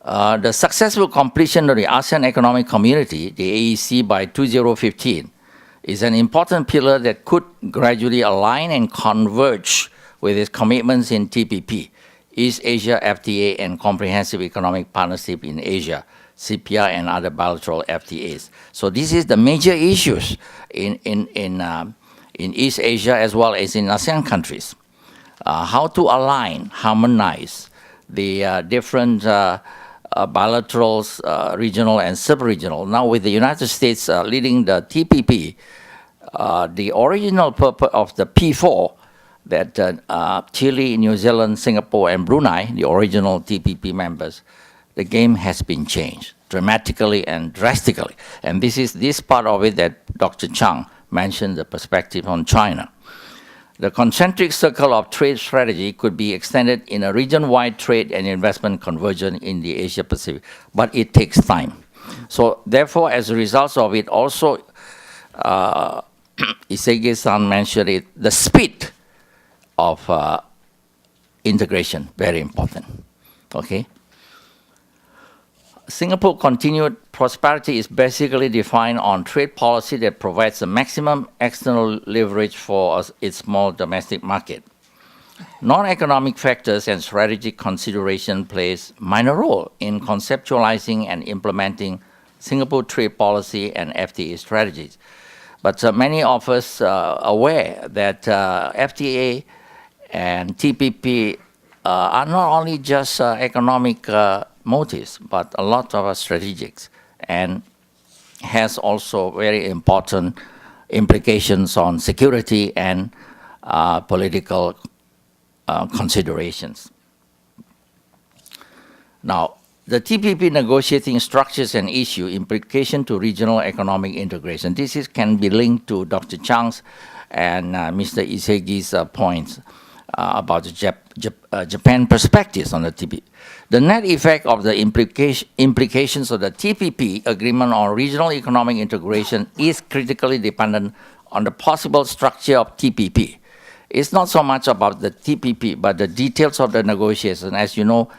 The successful completion of the ASEAN Economic Community, the AEC, by 2015 is an important pillar that could gradually align and converge with its commitments in TPP, East Asia FTA, and Comprehensive Economic Partnership in Asia, CPR, and other bilateral FTAs. So this is the major issues in East Asia as well as in ASEAN countries. How to align, harmonize the different bilaterals, regional and sub-regional. Now with the United States leading the TPP, the original purpose of the P4 that Chile, New Zealand, Singapore, and Brunei, the original TPP members, the game has been changed dramatically and drastically. And this is this part of it that Dr. Chang mentioned, the perspective on China. The concentric circle of trade strategy could be extended in a region-wide trade and investment convergence in the Asia-Pacific, but it takes time. So therefore, as a result of it, also, Isegi-san mentioned it, the speed of integration, very important. Okay. Singapore continued prosperity is basically defined on trade policy that provides the maximum external leverage for its small domestic market. Non-economic factors and strategic consideration plays minor role in conceptualizing and implementing Singapore trade policy and FTA strategies. But many of us are aware that FTA and TPP are not only just economic motives, but a lot of strategics, and has also very important implications on security and political considerations. Now, the TPP negotiating structures and issue implication to regional economic integration. This can be linked to Dr. Chang's and Mr. Isegi's points about the Japan perspectives on the TPP. The net effect of the implications of the TPP agreement on regional economic integration is critically dependent on the possible structure of TPP. It's not so much about the TPP, but the details of the negotiation. As you know,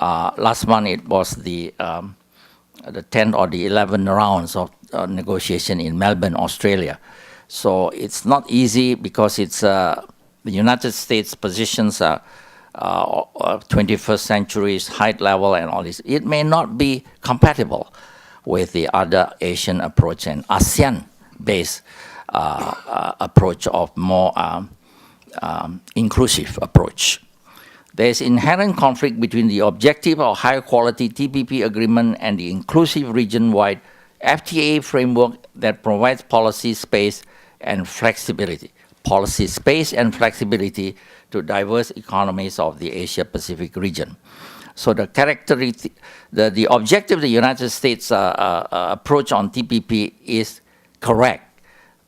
last month it was the 10th or the 11th rounds of negotiation in Melbourne, Australia. So it's not easy because it's the United States positions are 21st century's height level and all this. It may not be compatible with the other Asian approach and ASEAN-based approach of more inclusive approach. There is inherent conflict between the objective of high-quality TPP agreement and the inclusive region-wide FTA framework that provides policy space and flexibility. Policy space and flexibility to diverse economies of the Asia-Pacific region. So the objective of the United States approach on TPP is correct,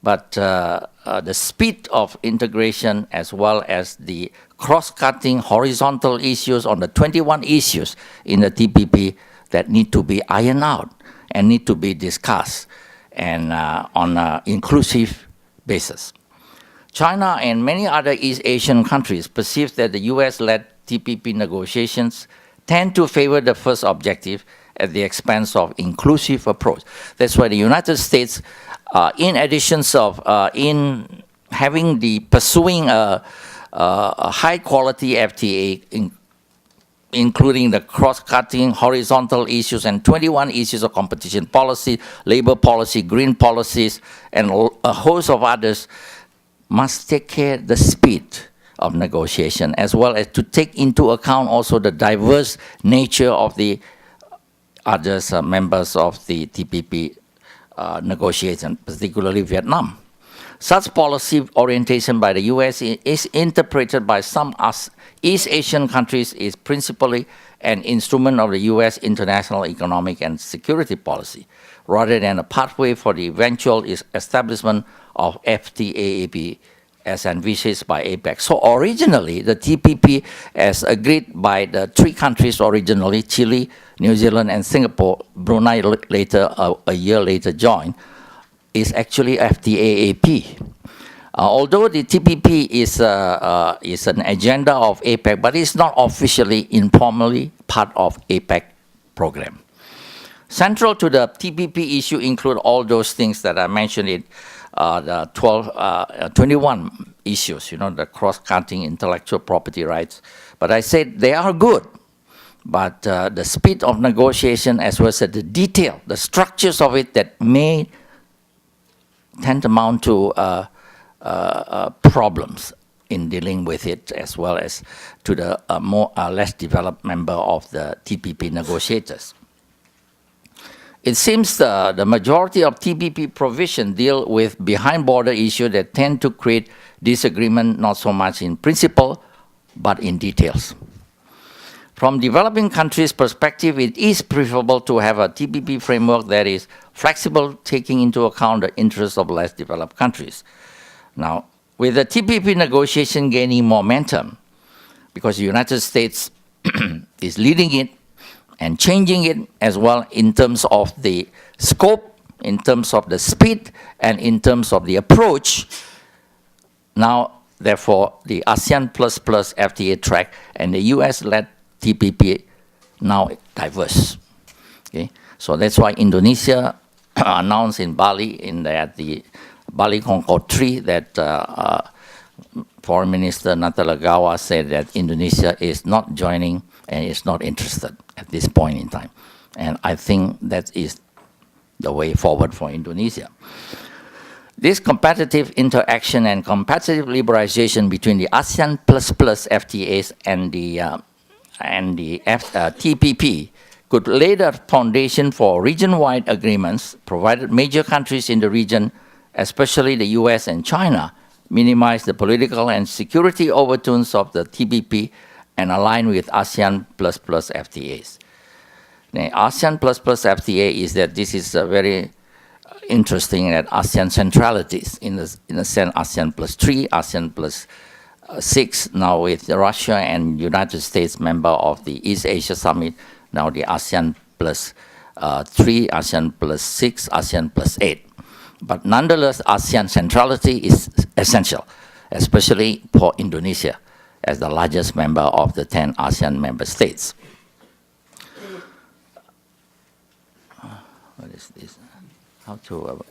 but the speed of integration as well as the cross-cutting horizontal issues on the 21 issues in the TPP that need to be ironed out and need to be discussed and on an inclusive basis. China and many other East Asian countries perceive that the US-led TPP negotiations tend to favor the first objective at the expense of inclusive approach. That's why the United States, in addition in having pursuing a high-quality FTA, including the cross-cutting horizontal issues and 21 issues of competition policy, labor policy, green policies, and a host of others, must take care of the speed of negotiation, as well as to take into account also the diverse nature of the others members of the TPP negotiation, particularly Vietnam. Such policy orientation by the US is interpreted by some East Asian countries is principally an instrument of the US international economic and security policy, rather than a pathway for the eventual establishment of FTAAP as envisaged by APEC. So originally, the TPP, as agreed by the three countries originally, Chile, New Zealand, and Singapore, Brunei later, a year later joined, is actually FTAAP. Although the TPP is an agenda of APEC, but it's not officially, informally part of APEC program. Central to the TPP issue include all those things that I mentioned in the 21 issues, the cross-cutting intellectual property rights. But I said they are good, but the speed of negotiation as well as the detail, the structures of it that may tend to amount to problems in dealing with it, as well as to the more less developed member of the TPP negotiators. It seems the majority of TPP provisions deal with behind-border issues that tend to create disagreement not so much in principle, but in details. From developing countries' perspective, it is preferable to have a TPP framework that is flexible, taking into account the interests of less developed countries. Now, with the TPP negotiation gaining momentum, because the United States is leading it and changing it as well in terms of the scope, in terms of the speed, and in terms of the approach, now therefore, the ASEAN plus FTA track and the US-led TPP now diverse. Okay? So that's why Indonesia announced in Bali at the Bali Concord 3 that Foreign Minister Natalegawa said that Indonesia is not joining and is not interested at this point in time. And I think that is the way forward for Indonesia. This competitive interaction and competitive liberalization between the ASEAN plus FTAs and the TPP could lay the foundation for region-wide agreements, provided major countries in the region, especially the US and China, minimize the political and security overtones of the TPP and align with ASEAN plus FTAs. The ASEAN plus FTA is that this is very interesting at ASEAN centralities in a sense ASEAN plus 3, ASEAN plus 6, now with Russia and United States member of the East Asia Summit, now the ASEAN plus 3, ASEAN plus 6, ASEAN plus 8. But nonetheless, ASEAN centrality is essential, especially for Indonesia as the largest member of the 10 ASEAN member states. What is this? How to...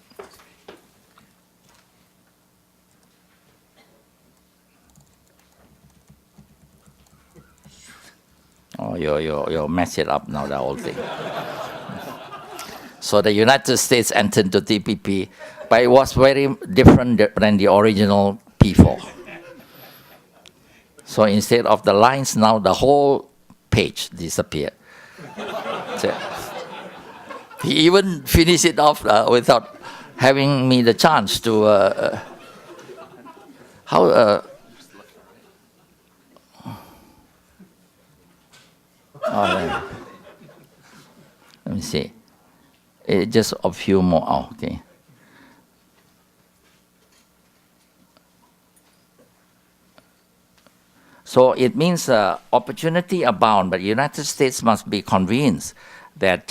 Oh, you mess it up now, the whole thing. So the United States entered into TPP, but it was very different than the original P4. So instead of the lines, now the whole page disappeared. So he even finished it off without having me the chance to let me see. Just a few more. Oh, okay. So it means opportunity abound, but the United States must be convinced that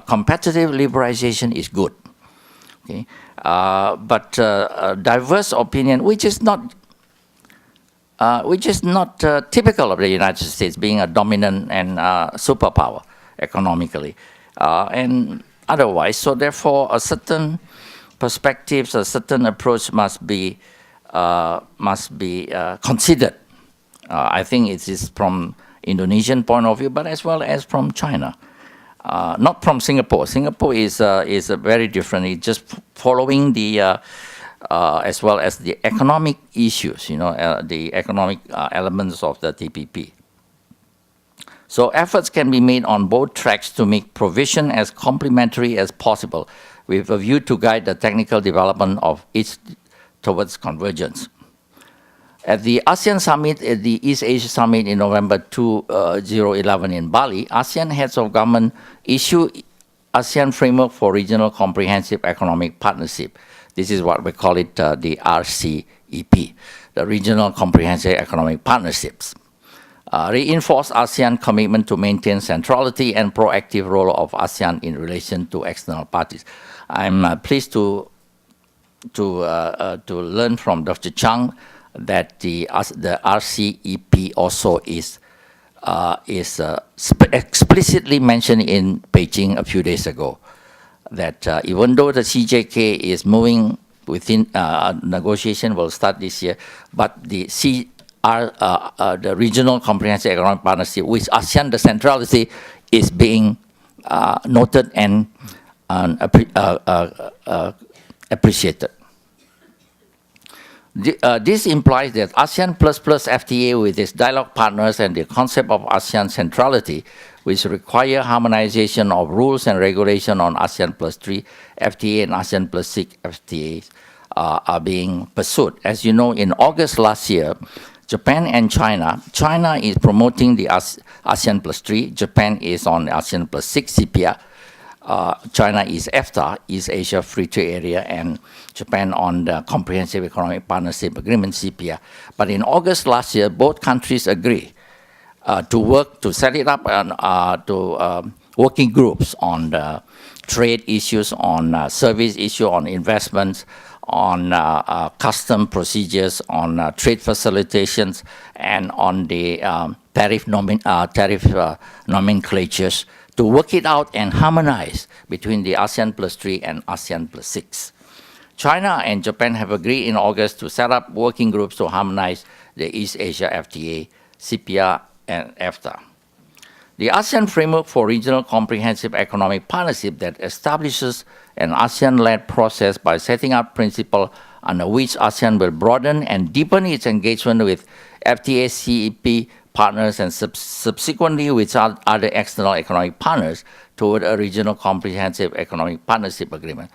competitive liberalization is good. Okay? But diverse opinion, which is not typical of the United States being a dominant and superpower economically and otherwise. So therefore, a certain perspectives, a certain approach must be considered. I think it is from Indonesian point of view, but as well as from China. Not from Singapore. Singapore is very different. It's just following the as well as the economic issues, the economic elements of the TPP. So efforts can be made on both tracks to make provision as complementary as possible, with a view to guide the technical development of each towards convergence. At the ASEAN Summit, at the East Asia Summit in November 2011 in Bali, ASEAN heads of government issued ASEAN Framework for Regional Comprehensive Economic Partnership. This is what we call it, the RCEP, the Regional Comprehensive Economic Partnerships. Reinforce ASEAN commitment to maintain centrality and proactive role of ASEAN in relation to external parties. I'm pleased to learn from Dr. Chang that the RCEP also is explicitly mentioned in Beijing a few days ago. That even though the CJK is moving within negotiation will start this year, but the the Regional Comprehensive Economic Partnership, which ASEAN, the centrality, is being noted and appreciated. This implies that ASEAN plus FTA with its dialogue partners and the concept of ASEAN centrality, which require harmonization of rules and regulation on ASEAN plus 3 FTA and ASEAN plus 6 FTAs are being pursued. As you know, in August last year, Japan and China is promoting the ASEAN plus 3, Japan is on ASEAN plus 6 CPR, China is EFTA, East Asia Free Trade Area, and Japan on the Comprehensive Economic Partnership Agreement, CPR. But in August last year, both countries agree to set it up to working groups on the trade issues, on service issue, on investments, on custom procedures, on trade facilitations, and on the tariff nomenclatures to work it out and harmonize between the ASEAN plus 3 and ASEAN plus 6. China and Japan have agreed in August to set up working groups to harmonize the East Asia FTA, CPR, and EFTA. The ASEAN Framework for Regional Comprehensive Economic Partnership that establishes an ASEAN-led process by setting up principles under which ASEAN will broaden and deepen its engagement with FTA CEP partners and subsequently with other external economic partners toward a regional comprehensive economic partnership agreement.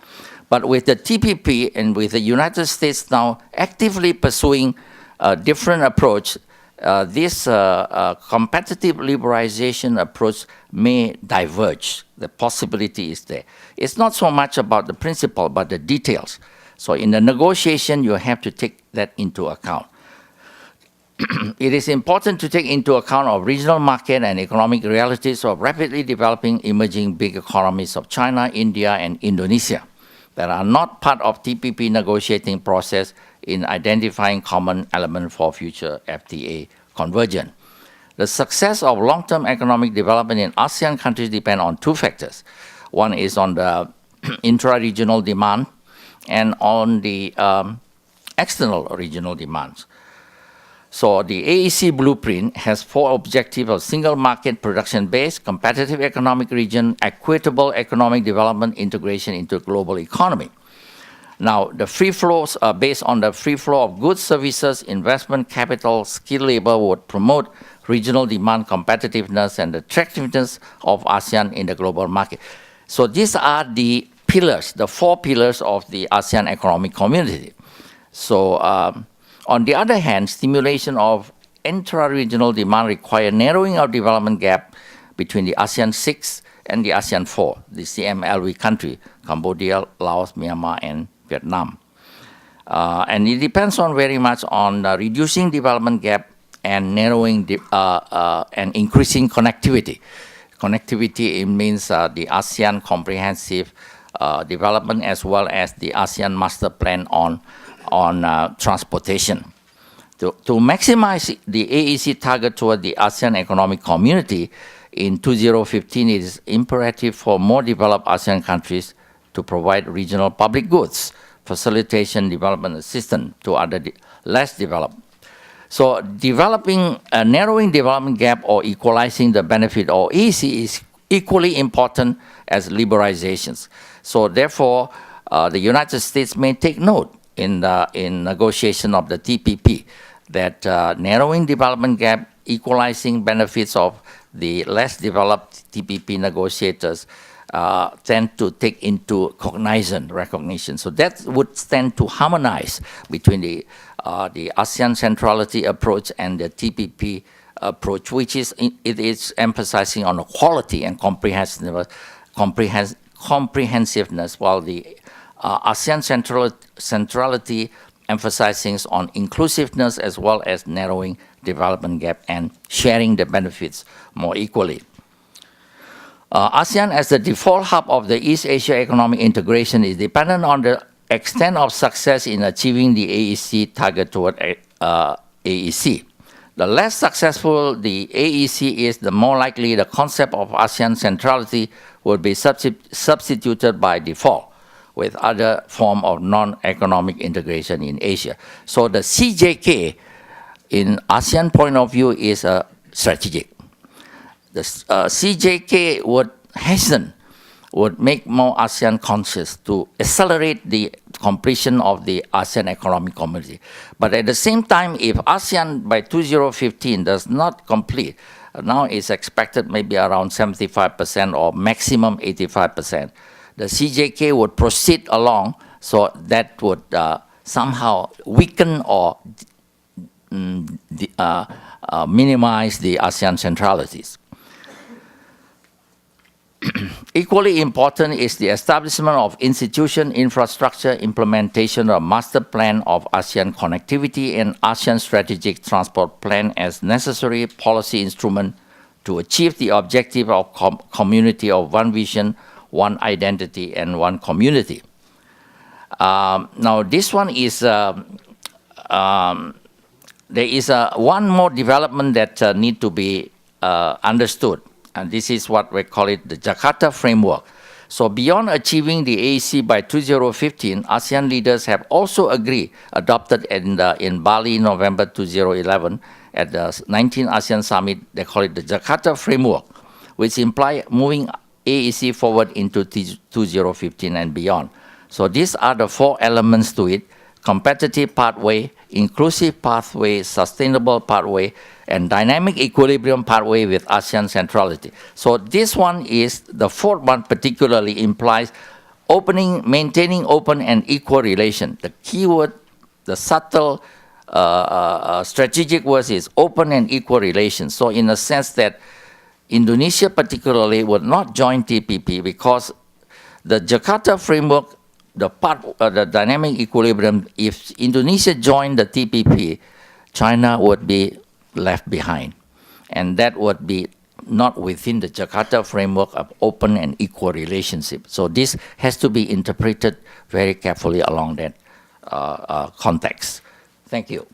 But with the TPP and with the United States now actively pursuing a different approach, this competitive liberalization approach may diverge. The possibility is there. It's not so much about the principle, but the details. So in the negotiation, you have to take that into account. It is important to take into account of regional market and economic realities of rapidly developing emerging big economies of China, India, and Indonesia that are not part of TPP negotiating process in identifying common elements for future FTA convergence. The success of long-term economic development in ASEAN countries depend on two factors. One is on the intra-regional demand and on the external regional demands. So the AEC blueprint has 4 objectives of single market production base, competitive economic region, equitable economic development, integration into global economy. Now, the free flows are based on the free flow of goods, services, investment, capital, skilled labor would promote regional demand competitiveness and attractiveness of ASEAN in the global market. So these are the pillars, the 4 pillars of the ASEAN economic community. So on the other hand, stimulation of intra-regional demand require narrowing of development gap between the ASEAN 6 and the ASEAN 4, the CMLV country, Cambodia, Laos, Myanmar, and Vietnam. And it depends on very much on reducing development gap and narrowing and increasing connectivity. Connectivity, it means the ASEAN comprehensive development as well as the ASEAN master plan on transportation. To maximize the AEC target toward the ASEAN economic community, in 2015 it is imperative for more developed ASEAN countries to provide regional public goods, facilitation, development assistance to other less developed. So narrowing development gap or equalizing the benefit of AEC is equally important as liberalizations. So therefore, the United States may take note in negotiation of the TPP that narrowing development gap, equalizing benefits of the less developed TPP negotiators tend to take into recognition. So that would tend to harmonize between the ASEAN centrality approach and the TPP approach, which is emphasizing on the quality and comprehensiveness, while the ASEAN centrality emphasizing on inclusiveness as well as narrowing development gap and sharing the benefits more equally. ASEAN as the default hub of the East Asia economic integration is dependent on the extent of success in achieving the AEC target toward AEC. The less successful the AEC is, the more likely the concept of ASEAN centrality will be substituted by default with other form of non-economic integration in Asia. So the CJK, in ASEAN point of view, is strategic. The CJK would make more ASEAN conscious to accelerate the completion of the ASEAN economic community. But at the same time, if ASEAN by 2015 does not complete, now it's expected maybe around 75% or maximum 85%, the CJK would proceed along, so that would somehow weaken or minimize the ASEAN centralities. Equally important is the establishment of institution, infrastructure, implementation of master plan of ASEAN connectivity and ASEAN strategic transport plan as necessary policy instrument to achieve the objective of community of one vision, one identity, and one community. Now, this one is, there is one more development that need to be understood, and this is what we call it the Jakarta framework. So beyond achieving the AEC by 2015, ASEAN leaders have also adopted in Bali, November 2011, at the 19th ASEAN Summit, they call it the Jakarta framework, which imply moving AEC forward into 2015 and beyond. So these are the 4 elements to it: competitive pathway, inclusive pathway, sustainable pathway, and dynamic equilibrium pathway with ASEAN centrality. So this one is, the 4th one particularly implies maintaining open and equal relation. The key word, the subtle strategic word is open and equal relations. So in a sense that Indonesia particularly would not join TPP because the Jakarta framework, the dynamic equilibrium, if Indonesia joined the TPP, China would be left behind. And that would be not within the Jakarta framework of open and equal relationship. So this has to be interpreted very carefully along that context. Thank you.